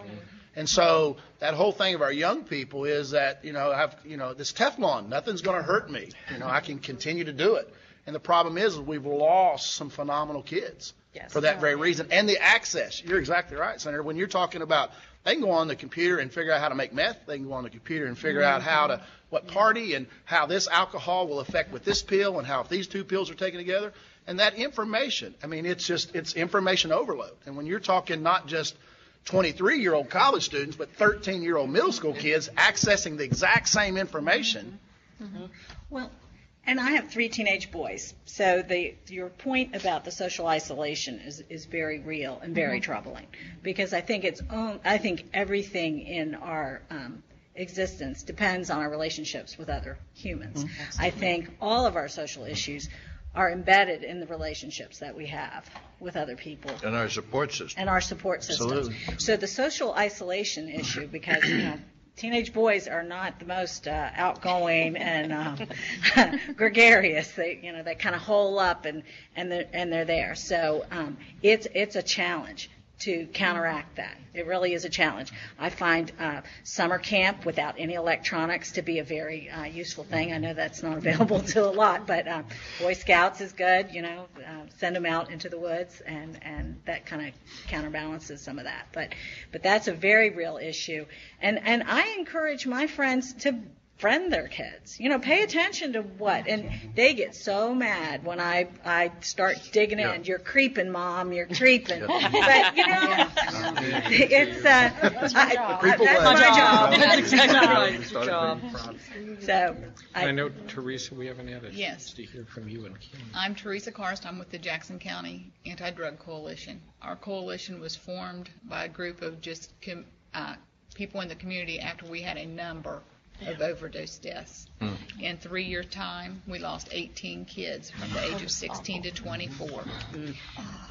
And so that whole thing of our young people is that, this Teflon, nothing's going to hurt me. I can continue to do it. And the problem is we've lost some phenomenal kids for that very reason. And the access. You're exactly right, Senator. When you're talking about they can go on the computer and figure out how to make meth. They can go on the computer and figure out what party and how this alcohol will affect with this pill and how if these two pills are taken together. And that information, it's information overload. And when you're talking not just 23-year-old college students, but 13-year-old middle school kids accessing the exact same information. Well, and I have 3 teenage boys, so your point about the social isolation is very real and very troubling, because I think everything in our existence depends on our relationships with other humans. I think all of our social issues are embedded in the relationships that we have with other people. And our support system. Absolutely. So the social isolation issue, because, teenage boys are not the most outgoing and gregarious. They kind of hole up and they're there. So it's a challenge to counteract that. It really is a challenge. I find summer camp without any electronics to be a very useful thing. I know that's not available to a lot, but Boy Scouts is good, send them out into the woods, and that kind of counterbalances some of that. But that's a very real issue. And I encourage my friends to friend their kids. Pay attention to what. And they get so mad when I start digging in. You're creeping, Mom. You're creeping. But, it's that's my job. That's exactly right. It's your job. So I know, Teresa, we haven't had a Yes. chance to hear from you and Kim. I'm Teresa Karst. I'm with the Jackson County Anti-Drug Coalition. Our coalition was formed by a group of just people in the community after we had a number of overdose deaths. In 3-year time, we lost 18 kids from the age of 16 to 24.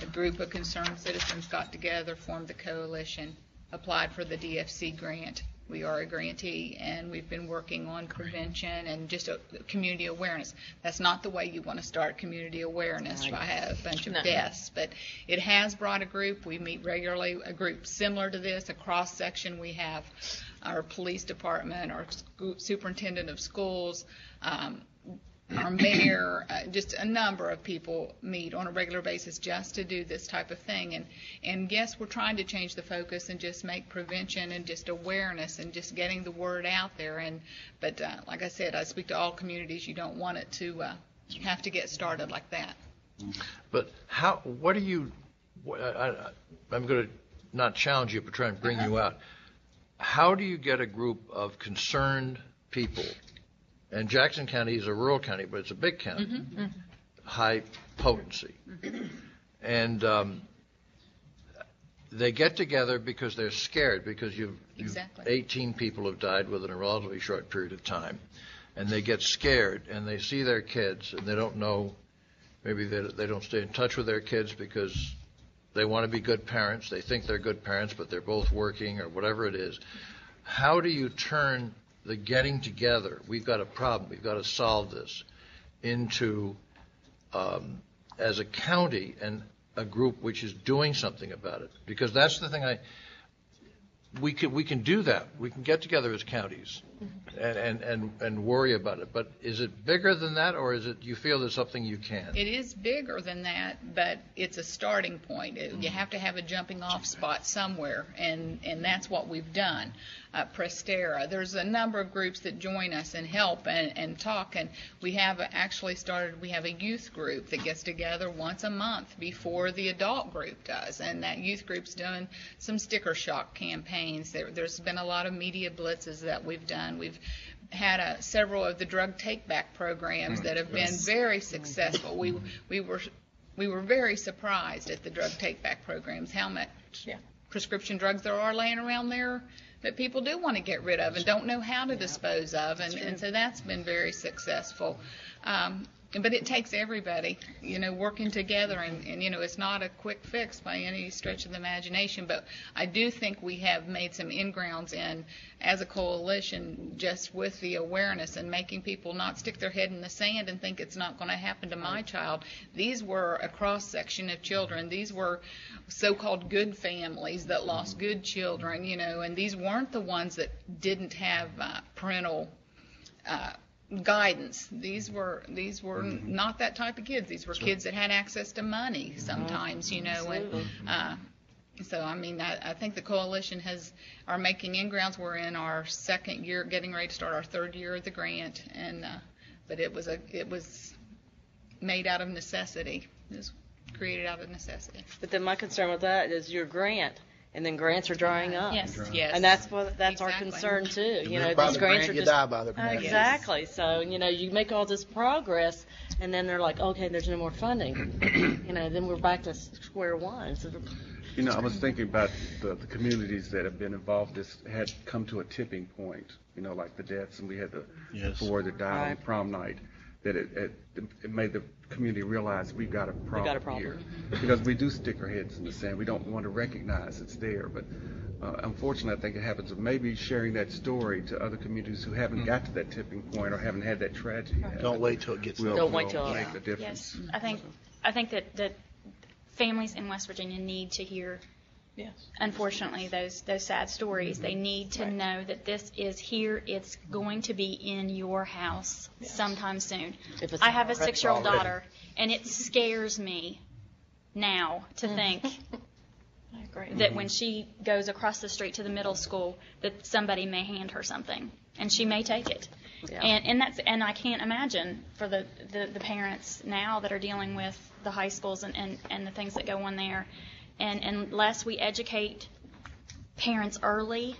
A group of concerned citizens got together, formed the coalition, applied for the DFC grant. We are a grantee, and we've been working on prevention and just community awareness. That's not the way you want to start community awareness by a bunch of deaths, but it has brought a group. We meet regularly, a group similar to this, a cross-section. We have our police department, our superintendent of schools, our mayor, just a number of people meet on a regular basis just to do this type of thing. And yes, we're trying to change the focus and just make prevention and just awareness and just getting the word out there. But like I said, I speak to all communities. You don't want it to have to get started like that. But I'm going to not challenge you, but try and bring you out. How do you get a group of concerned people? And Jackson County is a rural county, but it's a big county, high potency. And they get together because they're scared, because Exactly. 18 people have died within a relatively short period of time. And they get scared, and they see their kids, and they don't know, maybe they don't stay in touch with their kids because they want to be good parents. They think they're good parents, but they're both working or whatever it is. How do you turn the getting together, we've got a problem, we've got to solve this, into, as a county and a group which is doing something about it? Because that's the thing we can do that. We can get together as counties and worry about it. But is it bigger than that, or is it you feel there's something you can? It is bigger than that, but it's a starting point. You have to have a jumping off spot somewhere, and that's what we've done. Prestera. There's a number of groups that join us and help and talk, and we have actually started, we have a youth group that gets together once a month before the adult group does, and that youth group's doing some sticker shock campaigns. There's been a lot of media blitzes that we've done. We've had several of the drug take-back programs that have been very successful. We were very surprised at the drug take-back programs, how much prescription drugs there are laying around there that people do want to get rid of and don't know how to dispose of, and so that's been very successful. But it takes everybody, working together, and it's not a quick fix by any stretch of the imagination, but I do think we have made some ingrounds in, as a coalition, just with the awareness and making people not stick their head in the sand and think it's not going to happen to my child. These were a cross-section of children. These were so-called good families that lost good children, and these weren't the ones that didn't have parental guidance. These were not that type of kids. These were kids that had access to money sometimes, and so I think the coalition are making ingrounds. We're in our second year, getting ready to start our third year of the grant, and but it was made out of necessity. It was created out of necessity. But then my concern with that is your grant. And then grants are drying up. Yes. And that's our concern too. These grants are just die by the grant. Exactly. So you make all this progress, and then they're like, okay, there's no more funding. Then we're back to square one. So, I was thinking about the communities that have been involved. This had come to a tipping point. Like the deaths, and we had the 4 that died on prom night. That it made the community realize we've got a problem here. Because we do stick our heads in the sand. We don't want to recognize it's there. But unfortunately, I think it happens of maybe sharing that story to other communities who haven't got to that tipping point or haven't had that tragedy. Don't wait till it gets there. Don't wait till make the difference. Yes. I think that families in West Virginia need to hear, unfortunately, those sad stories. They need to know that this is here. It's going to be in your house sometime soon. I have a 6-year-old daughter, and it scares me now to think that when she goes across the street to the middle school, that somebody may hand her something, and she may take it. And I can't imagine for the parents now that are dealing with the high schools and the things that go on there. And unless we educate parents early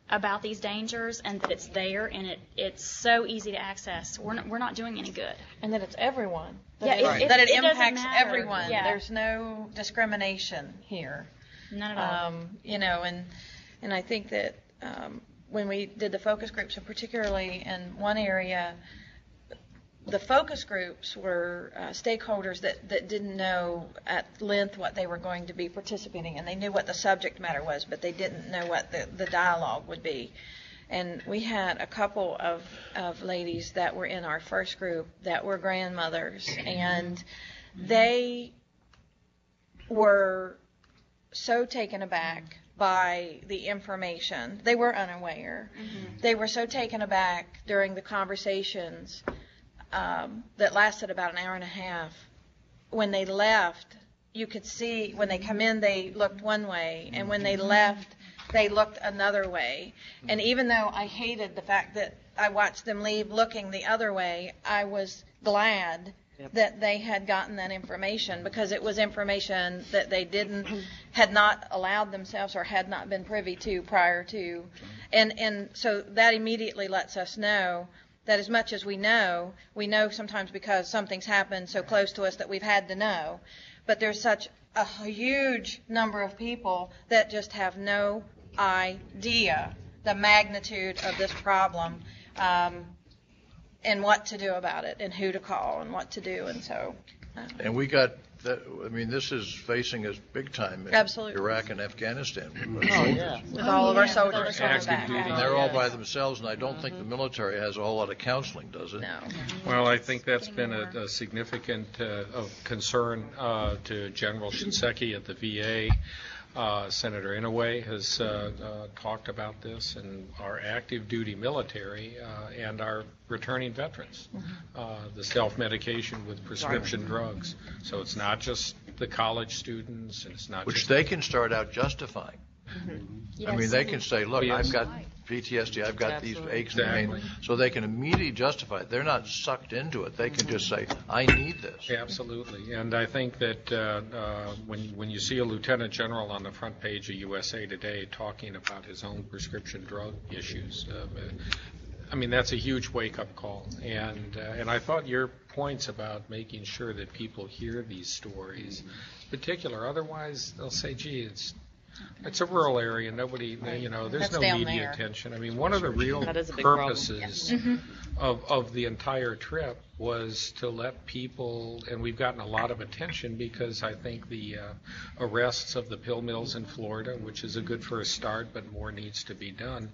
about these dangers and that it's there and it's so easy to access, we're not doing any good. And that it's everyone. That it impacts matter. everyone. Yeah. There's no discrimination here. None at all. And I think that when we did the focus groups, and particularly in one area, the focus groups were stakeholders that didn't know at length what they were going to be participating in. They knew what the subject matter was, but they didn't know what the dialogue would be. And we had a couple of ladies that were in our first group that were grandmothers, and they were so taken aback by the information. They were unaware. They were so taken aback during the conversations that lasted about an hour and a half. When they left, you could see when they come in, they looked one way, and when they left, they looked another way. And even though I hated the fact that I watched them leave looking the other way, I was glad that they had gotten that information, because it was information that they had not allowed themselves or had not been privy to prior to. And so that immediately lets us know that as much as we know sometimes because something's happened so close to us that we've had to know. But there's such a huge number of people that just have no idea the magnitude of this problem, and what to do about it, and who to call, and what to do. And so. And we got that. I mean, this is facing us big time in Iraq and Afghanistan. With all of our soldiers on the back. And they're all by themselves, and I don't think the military has a whole lot of counseling, does it? No. Well, I think that's been a significant of concern to General Shinseki at the VA. Senator Inouye has talked about this, and our active duty military and our returning veterans, the self-medication with prescription drugs. So it's not just the college students, and it's not Which just they can start out justifying. I mean, they can say, look, Yes. I've got PTSD, I've got these aches and Exactly. pains, so they can immediately justify it. They're not sucked into it. They can just say, I need this. Absolutely, and I think that when you see a lieutenant general on the front page of USA Today talking about his own prescription drug issues, I mean, that's a huge wake-up call. And I thought your points about making sure that people hear these stories, in particular, otherwise they'll say, gee, it's a rural area. Nobody, there's That's no down media there. attention. I mean, one of the real That is a big problem. purposes of the entire trip was to let people, and we've gotten a lot of attention because I think the arrests of the pill mills in Florida, which is a good first start, but more needs to be done.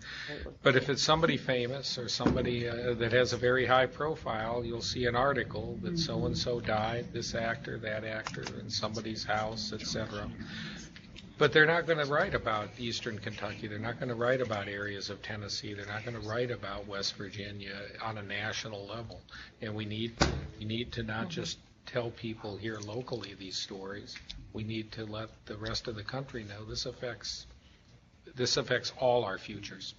But if it's somebody famous or somebody that has a very high profile, you'll see an article that so-and-so died, this actor, that actor, in somebody's house, etc. But they're not going to write about Eastern Kentucky. They're not going to write about areas of Tennessee. They're not going to write about West Virginia on a national level. And we need to not just tell people here locally these stories. We need to let the rest of the country know this affects all our futures.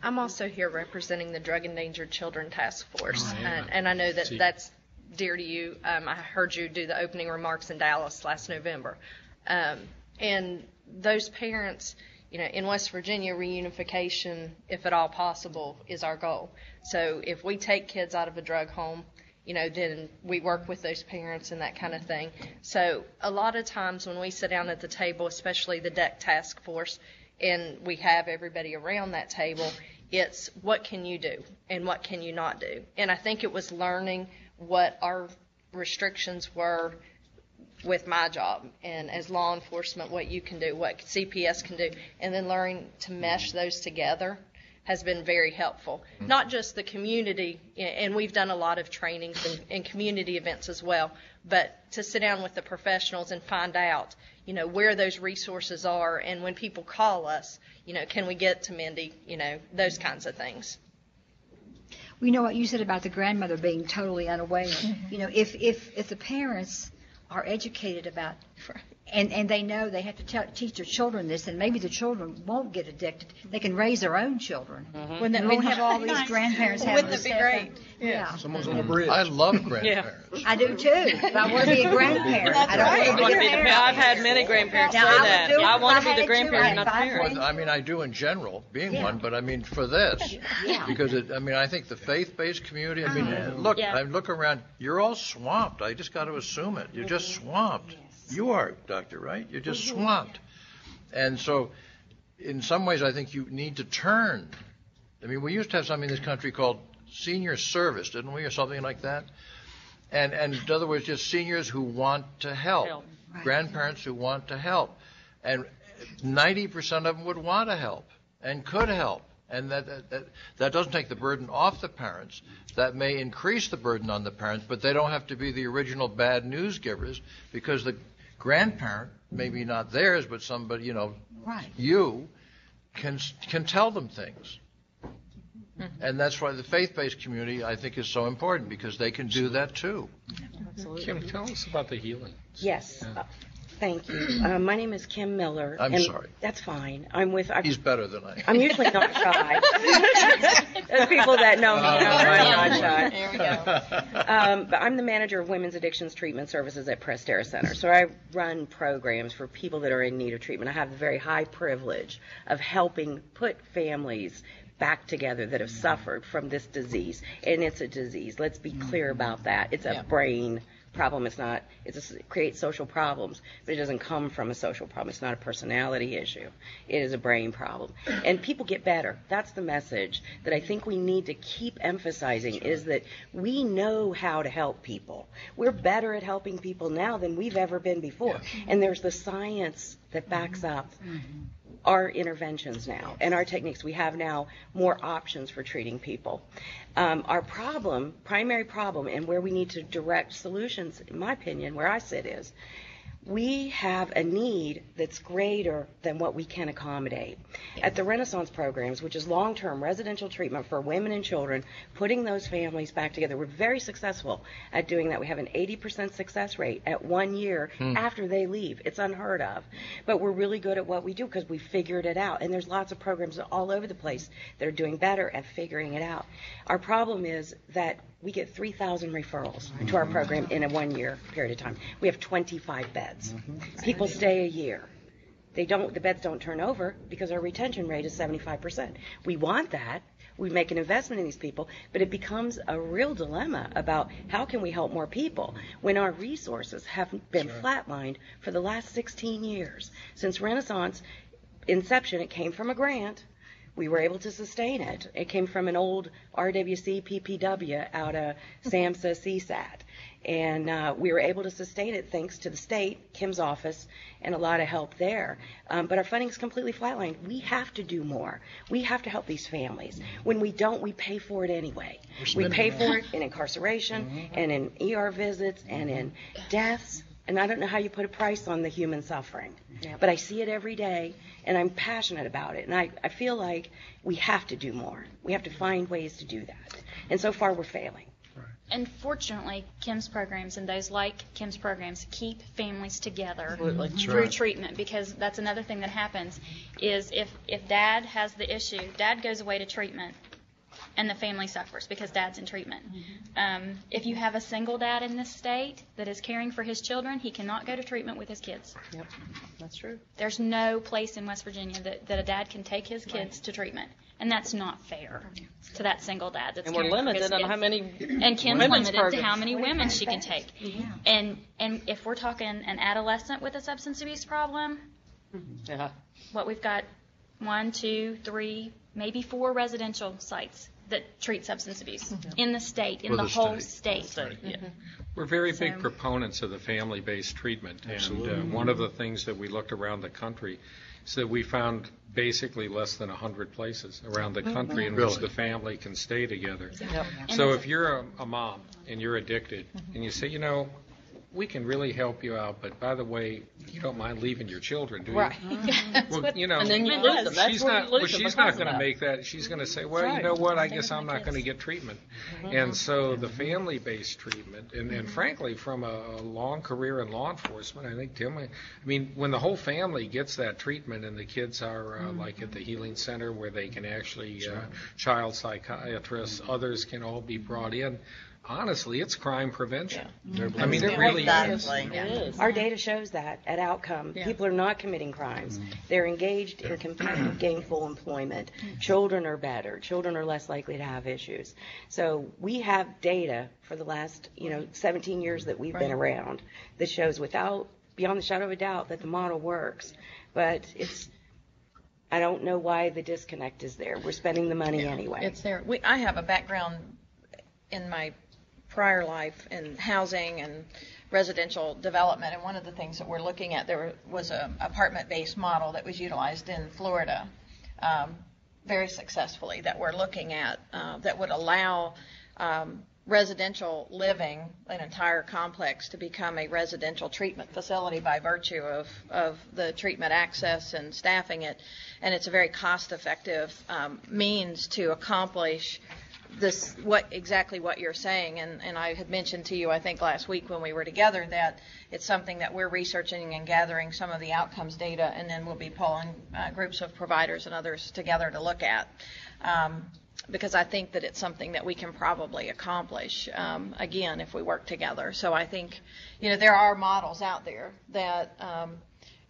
I'm also here representing the Drug Endangered Children Task Force, Oh, yeah. and I know that See. that's dear to you. I heard you do the opening remarks in Dallas last November. And those parents, in West Virginia, reunification, if at all possible, is our goal. So if we take kids out of a drug home, then we work with those parents and that kind of thing. So a lot of times when we sit down at the table, especially the DEC task force, and we have everybody around that table, it's what can you do and what can you not do. And I think it was learning what our restrictions were with my job and as law enforcement, what you can do, what CPS can do, and then learning to mesh those together has been very helpful. Not just the community, and we've done a lot of trainings and community events as well, but to sit down with the professionals and find out, where those resources are, and when people call us, can we get to Mindy, those kinds of things. Well, what you said about the grandmother being totally unaware. If the parents are educated about, and they know they have to teach their children this, and maybe the children won't get addicted. They can raise their own children. We won't have all these grandparents having Wouldn't it be great? Yeah. Someone's on the bridge. I love grandparents. I do too. But I want to be a grandparent. I don't I want want to be a parent. I've had many grandparents say Now, I would that. do it I if want I to be the had grandparent, not the children. parent. Well, I mean, I do in general, being Yeah. one, but I mean for this, Yeah. because I think the faith-based community. I mean, look, Yeah. I look around. You're all swamped. I just got to assume it. You're just swamped. You are, Doctor, right? You're just swamped, and so, in some ways, I think you need to turn. I mean, we used to have something in this country called senior service, didn't we, or something like that? And in other words, just seniors who want to help. Grandparents who want to help, and 90% of them would want to help and could help, and that doesn't take the burden off the parents. That may increase the burden on the parents, but they don't have to be the original bad news givers, because the grandparent, maybe not theirs, but somebody, Right. you can tell them things. And that's why the faith-based community, I think, is so important, because they can do that too. Kim, tell us about the healing. Yes. Thank you. My name is Kim Miller. I'm and sorry. That's fine. He's better than I am. I'm usually not shy. There's people that know me know I'm not shy. There we go. But I'm the manager of Women's Addictions Treatment Services at Prestera Center. So I run programs for people that are in need of treatment. I have the very high privilege of helping put families back together that have suffered from this disease. And it's a disease. Let's be clear about that. It's a brain problem. It creates social problems, but it doesn't come from a social problem. It's not a personality issue. It is a brain problem. And people get better. That's the message that I think we need to keep emphasizing, is that we know how to help people. We're better at helping people now than we've ever been before. And there's the science that backs up our interventions now and our techniques. We have now more options for treating people. Our primary problem, and where we need to direct solutions, in my opinion, where I sit we have a need that's greater than what we can accommodate. At the Renaissance programs, which is long-term residential treatment for women and children, putting those families back together, we're very successful at doing that. We have an 80% success rate at 1 year after they leave. It's unheard of. But we're really good at what we do because we figured it out. And there's lots of programs all over the place that are doing better at figuring it out. Our problem is that we get 3,000 referrals to our program in a 1 year period of time. We have 25 beds. People stay a year. The beds don't turn over because our retention rate is 75%. We want that. We make an investment in these people, but it becomes a real dilemma about how can we help more people when our resources have been flatlined for the last 16 years. Since Renaissance inception, it came from a grant. We were able to sustain it. It came from an old RWC PPW out of SAMHSA CSAT. And we were able to sustain it thanks to the state, Kim's office, and a lot of help there. But our funding is completely flatlined. We have to do more. We have to help these families. When we don't, we pay for it anyway. We pay for it in incarceration and in ER visits and in deaths. And I don't know how you put a price on the human suffering. But I see it every day, and I'm passionate about it. And I feel like we have to do more. We have to find ways to do that. And so far, we're failing. And fortunately, Kim's programs and those like Kim's programs keep families together through treatment, because that's another thing that happens is if dad has the issue, dad goes away to treatment and the family suffers because dad's in treatment. If you have a single dad in this state that is caring for his children, he cannot go to treatment with his kids. Yep, that's true. There's no place in West Virginia that a dad can take his kids to treatment. And that's not fair to that single dad that's caring for his kids. And we're limited on how many And Kim's limited to how many women she can take. And if we're talking an adolescent with a substance abuse problem, what we've got 1, 2, 3, maybe 4 residential sites that treat substance abuse in the state, in the whole state. We're very big proponents of the family-based treatment. And one of the things that we looked around the country is that we found basically less than 100 places around the country in which the family can stay together. So if you're a mom and you're addicted and you say, you know, we can really help you out, but by the way, you don't mind leaving your children, do you? Right. Well, you know, and then you lose them. She's not going to make that. She's going to say, well, you know what, I guess I'm not going to get treatment. And so the family-based treatment, and frankly, from a long career in law enforcement, I think, Tim, I mean, when the whole family gets that treatment and the kids are like at the healing center where they can actually, child psychiatrists, others can all be brought in, honestly, it's crime prevention. I mean, it really is. It is. Our data shows that at outcome. People are not committing crimes. They're engaged in competitive, gainful employment. Children are better. Children are less likely to have issues. So we have data for the last, 17 years that we've been around that shows beyond the shadow of a doubt that the model works. But I don't know why the disconnect is there. We're spending the money anyway. It's there. I have a background in my prior life in housing and residential development, and one of the things that we're looking at, there was an apartment-based model that was utilized in Florida very successfully that we're looking at that would allow residential living, an entire complex, to become a residential treatment facility by virtue of the treatment access and staffing it. And it's a very cost-effective means to accomplish exactly what you're saying, and I had mentioned to you, I think last week when we were together, that it's something that we're researching and gathering some of the outcomes data, and then we'll be pulling groups of providers and others together to look at, because I think that it's something that we can probably accomplish, again, if we work together. So I think, there are models out there that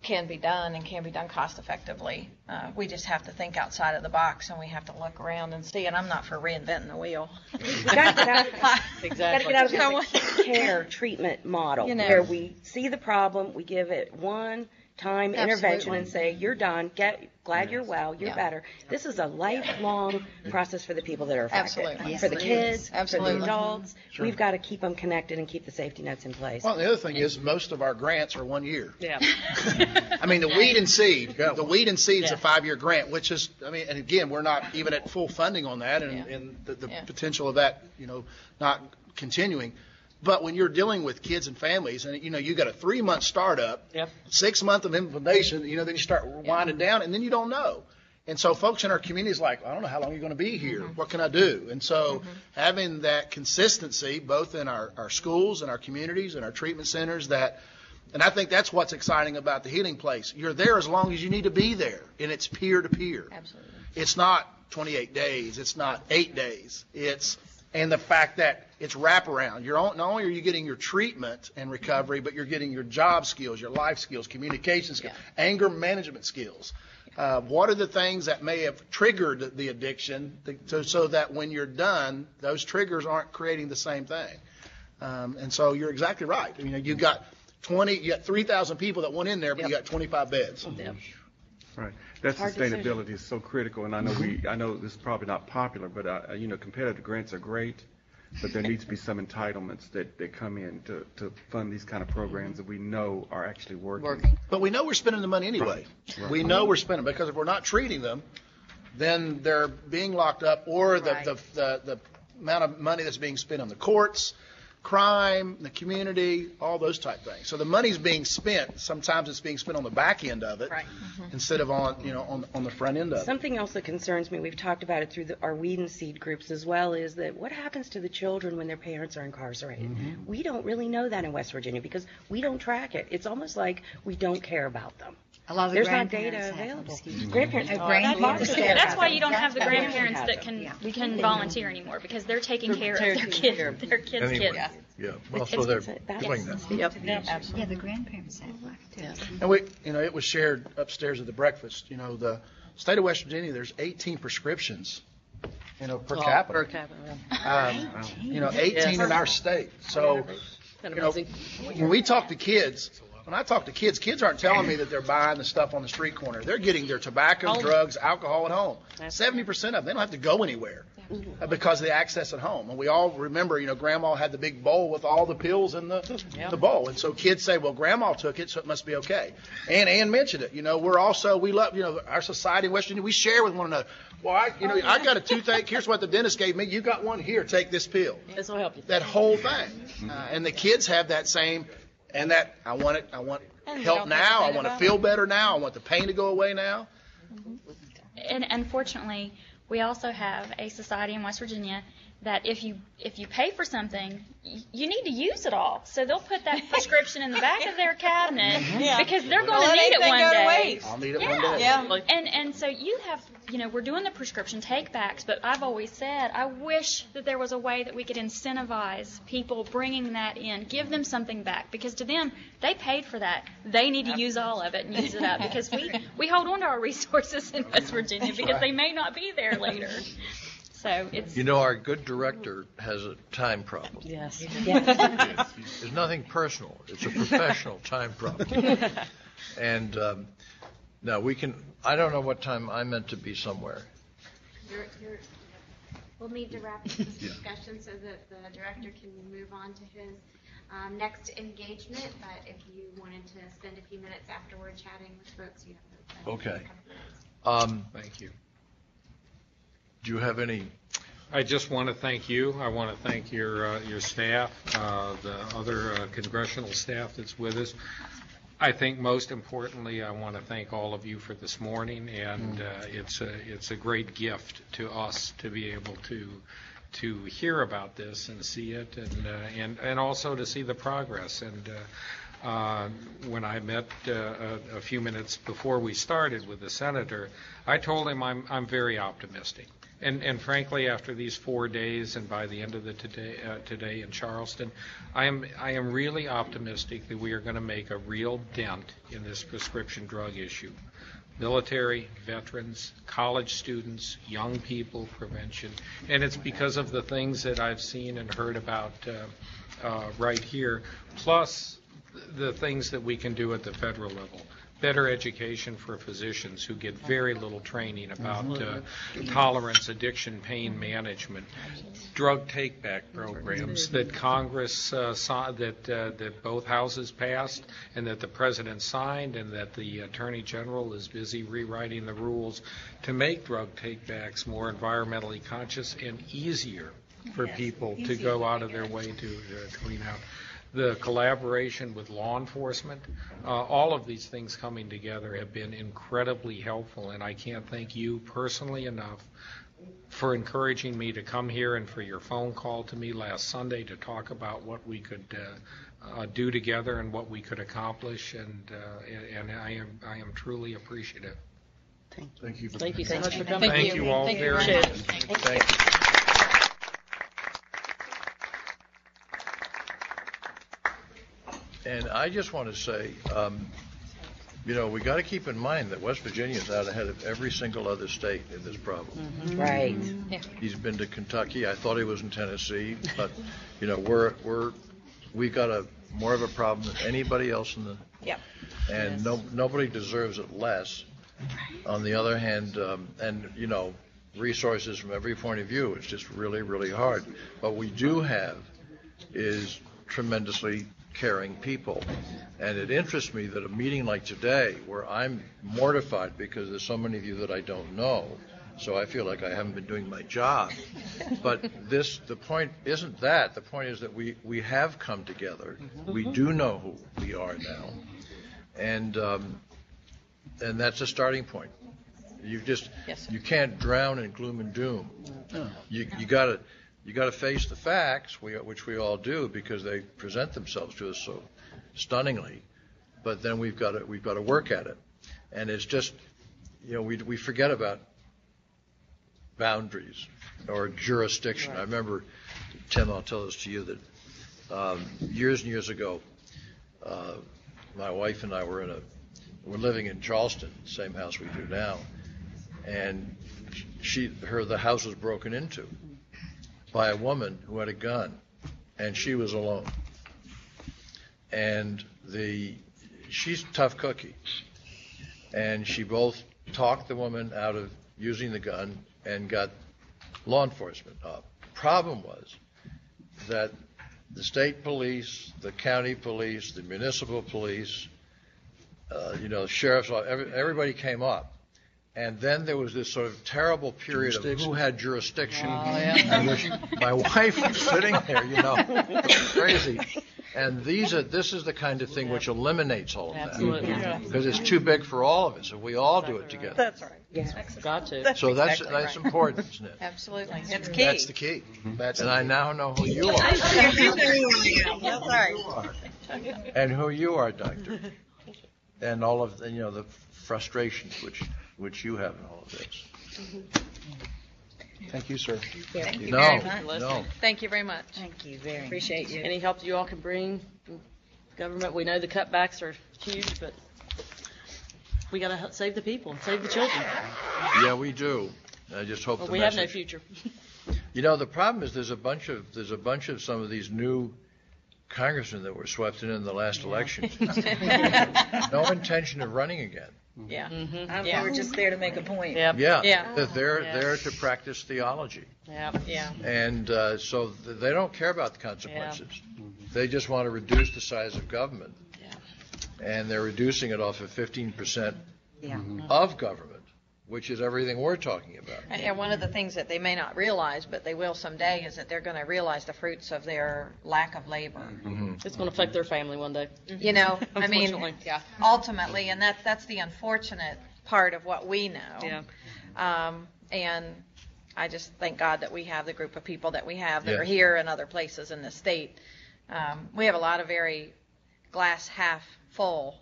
can be done and can be done cost effectively. We just have to think outside of the box, and we have to look around and see. And I'm not for reinventing the wheel. Got to get out of the care treatment model where we see the problem, we give it one-time intervention and say, you're done, glad you're well, you're better. This is a lifelong process for the people that are affected. For the kids, for the adults. We've got to keep them connected and keep the safety nets in place. Well, the other thing is most of our grants are 1 year. I mean, the weed and seed. The weed and seed's a 5-year grant, which is, and again, we're not even at full funding on that, and the potential of that, not continuing. But when you're dealing with kids and families, and you got a 3-month startup, 6 months of implementation, then you start winding down, and then you don't know. And so folks in our community is like, I don't know how long you're going to be here. What can I do? And so having that consistency, both in our schools and our communities and our treatment centers, and I think that's what's exciting about the Healing Place. You're there as long as you need to be there, and it's peer-to-peer. Absolutely. It's not 28 days. It's not 8 days. And the fact that it's wraparound. Not only are you getting your treatment and recovery, but you're getting your job skills, your life skills, communication skills, anger management skills. What are the things that may have triggered the addiction so that when you're done, those triggers aren't creating the same thing? And so you're exactly right. You got 3,000 people that went in there, but you got 25 beds. Right. That sustainability is so critical, and I know this is probably not popular, but competitive grants are great, but there needs to be some entitlements that come in to fund these kind of programs that we know are actually working. But we know we're spending the money anyway. Right. We know we're spending, because if we're not treating them, then they're being locked up, or the amount of money that's being spent on the courts, crime, the community, all those type things. So the money's being spent. Sometimes it's being spent on the back end of it, instead of on the front end of it. Something else that concerns me, we've talked about it through our Weed and Seed groups as well, is that what happens to the children when their parents are incarcerated? We don't really know that in West Virginia because we don't track it. It's almost like we don't care about them. A lot of the There's not grandparents data have available. them. Grandparents. That's why you don't have the grandparents that can volunteer anymore, because they're taking care of their kids' kids. Yeah, well, so they're doing that. Absolutely. Yeah, the grandparents have. And it was shared upstairs at the breakfast. The state of West Virginia, there's 18 prescriptions, per capita. Per capita. 18 in our state. So, when we talk to kids. When I talk to kids, kids aren't telling me that they're buying the stuff on the street corner. They're getting their tobacco, drugs, alcohol at home. 70% of them, they don't have to go anywhere because of the access at home. And we all remember, Grandma had the big bowl with all the pills in the bowl. And so kids say, well, Grandma took it, so it must be okay. And Ann mentioned it. We love, our society in West Virginia, we share with one another. Well, I got a toothache. Here's what the dentist gave me. You got one here. Take this pill. This will help you. That whole thing. And the kids have that same. And that I want help now. I want to feel better now. I want the pain to go away now. And unfortunately, we also have a society in West Virginia that if you pay for something, you need to use it all. So they'll put that prescription in the back of their cabinet because they're going to need it one day. I'll need it one day. Yeah. And so you have, we're doing the prescription take-backs, but I've always said I wish that there was a way that we could incentivize people bringing that in, give them something back, because to them, they paid for that. They need to use all of it and use it up, because we hold on to our resources in West Virginia because they may not be there later. So it's. Our good director has a time problem. Yes. It's nothing personal. It's a professional time problem. And now I don't know what time I'm meant to be somewhere. We'll need to wrap up this discussion so that the director can move on to his next engagement. But if you wanted to spend a few minutes afterward chatting with folks, you have Okay. Thank you. Do you have any? I just want to thank you. I want to thank your staff, the other congressional staff that's with us. I think most importantly, I want to thank all of you for this morning, and it's a great gift to us to be able to hear about this and see it, and also to see the progress. And when I met a few minutes before we started with the senator, I told him I'm very optimistic. And frankly, after these 4 days and by the end of the today in Charleston, I am really optimistic that we are going to make a real dent in this prescription drug issue. Military, veterans, college students, young people, prevention. And it's because of the things that I've seen and heard about right here, plus the things that we can do at the federal level. Better education for physicians who get very little training about tolerance, addiction, pain management, drug take-back programs that Congress saw, that both houses passed and that the President signed, and that the Attorney General is busy rewriting the rules to make drug take-backs more environmentally conscious and easier for people to go out of their way to clean out. The collaboration with law enforcement, all of these things coming together have been incredibly helpful, and I can't thank you personally enough for encouraging me to come here and for your phone call to me last Sunday to talk about what we could do together and what we could accomplish, and I am truly appreciative. Thank you. Thank you so much for coming. Thank you all very much. Thank you. And I just want to say, we got to keep in mind that West Virginia is out ahead of every single other state in this problem. Mm-hmm. Right. Yeah. He's been to Kentucky. I thought he was in Tennessee, but we've got more of a problem than anybody else in the. Yep. And nobody deserves it less. On the other hand, resources from every point of view, it's just really, really hard. What we do have is tremendously caring people. And it interests me that a meeting like today, where I'm mortified because there's so many of you that I don't know, so I feel like I haven't been doing my job. But the point isn't that. The point is that we have come together. We do know who we are now. And that's a starting point. You can't drown in gloom and doom. You got to face the facts, which we all do because they present themselves to us so stunningly. But then we've got to work at it, and it's just we forget about boundaries or jurisdiction. Right. I remember, Tim, I'll tell this to you that years and years ago, my wife and I we're living in Charleston, same house we do now, and the house was broken into by a woman who had a gun, and she was alone. And she's a tough cookie, and she both talked the woman out of using the gun and got law enforcement up. Problem was that the state police, the county police, the municipal police, sheriff's office, everybody came up. And then there was this sort of terrible period of who had jurisdiction. And my wife was sitting there, crazy. And this is the kind of thing which eliminates all of that. Absolutely. Because it's too big for all of us if we all do it together. That's right. Yeah. Got to. So that's important, isn't it? Absolutely. It's key. That's the key. And I now know who you are. And who you are, Doctor. And all of the frustrations which you have in all of this. Thank you, sir. Thank you No, very much. no. Thank you very much. Thank you very much. Appreciate you. Any help you all can bring from government? We know the cutbacks are huge, but we got to save the people and save the children. Yeah, we do. I just hope we have no future. The problem is there's a bunch of some of these new congressmen that were swept in the last election. No intention of running again. Yeah. Mm-hmm. We were just there to make a point. Yep. Yeah. They're there to practice theology. Yeah. And so they don't care about the consequences. Yeah. They just want to reduce the size of government. Yeah. And they're reducing it off of 15% of government, which is everything we're talking about. And one of the things that they may not realize, but they will someday, is that they're going to realize the fruits of their lack of labor. Mm-hmm. It's going to affect their family one day. Ultimately, and that's the unfortunate part of what we know. Yeah. And I just thank God that we have the group of people that we have that are here and other places in the state. We have a lot of very glass half full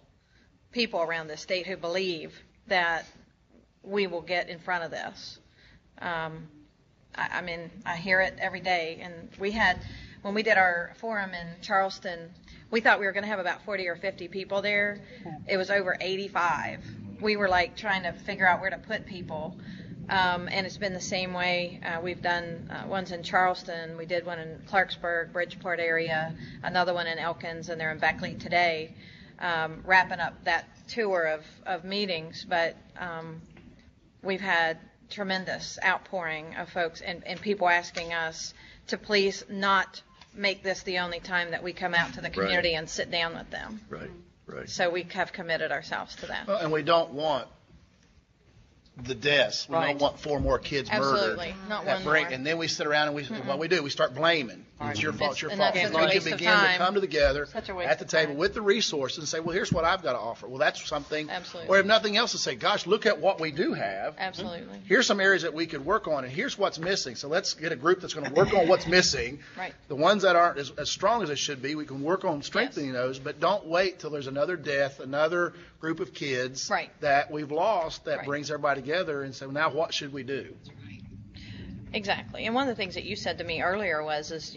people around the state who believe that we will get in front of this. I hear it every day. And when we did our forum in Charleston, we thought we were going to have about 40 or 50 people there. It was over 85. We were trying to figure out where to put people. And it's been the same way. We've done ones in Charleston. We did one in Clarksburg, Bridgeport area, another one in Elkins, and they're in Beckley today, wrapping up that tour of meetings. But we've had tremendous outpouring of folks and people asking us to please not make this the only time that we come out to the community and sit down with them. Right. So we have committed ourselves to that. Well, and we don't want the deaths. We Right. don't want 4 more kids Absolutely. murdered. Not That one more. And then we sit around and what we do, we start blaming. It's your fault, it's your And fault. that's And such a we waste can of begin to time. come together Such a waste at the of table time. with the resources and say, well, here's what I've got to offer. Well, that's something. Absolutely. Or if nothing else, to say, gosh, look at what we do have. Absolutely. Here's some areas that we could work on, and here's what's missing. So let's get a group that's going to work on what's missing. Right. The ones that aren't as strong as they should be, we can work on strengthening those, but don't wait till there's another death, another group of kids Right. that we've lost that Right. brings everybody together and say, well, now what should we do? Exactly. And one of the things that you said to me earlier was,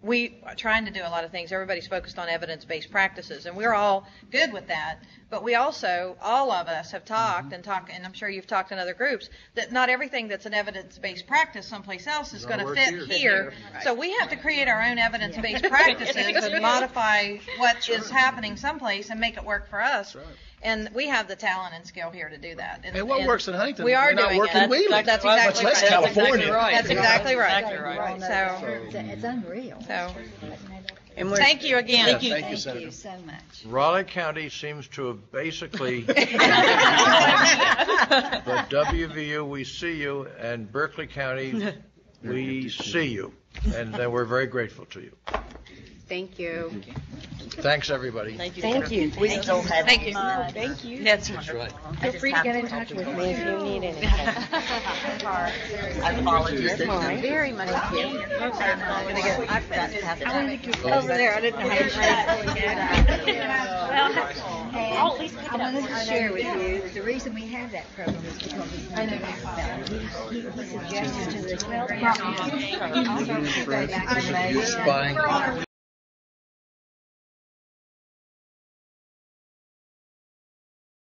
we are trying to do a lot of things. Everybody's focused on evidence-based practices, and we're all good with that. But we also, all of us have talked, and I'm sure you've talked in other groups, that not everything that's an evidence-based practice someplace else is going to fit here. So we have to create our own evidence-based practices and modify what is happening someplace and make it work for us. And we have the talent and skill here to do that. And what works in Huntington, we are we're not doing working it. in Wheeling. That's Much exactly less right. California. That's exactly right. Exactly right. So, It's unreal. so And we're, thank you again. Thank you, Thank Senator. you so much. Raleigh County seems to have basically, but WVU, we see you, and Berkeley County, we see you, and we're very grateful to you. Thank you. Thanks, everybody. Thank you. thank you. We still have Thank you. fun. Thank you. That's right. Feel free to get in touch with me if you need anything. I've followed your mind. Very much appreciated. I've got to have Over there, I didn't know how to I wanted to share with you that the reason we have that program is because he suggested to the 12 properties. Spying.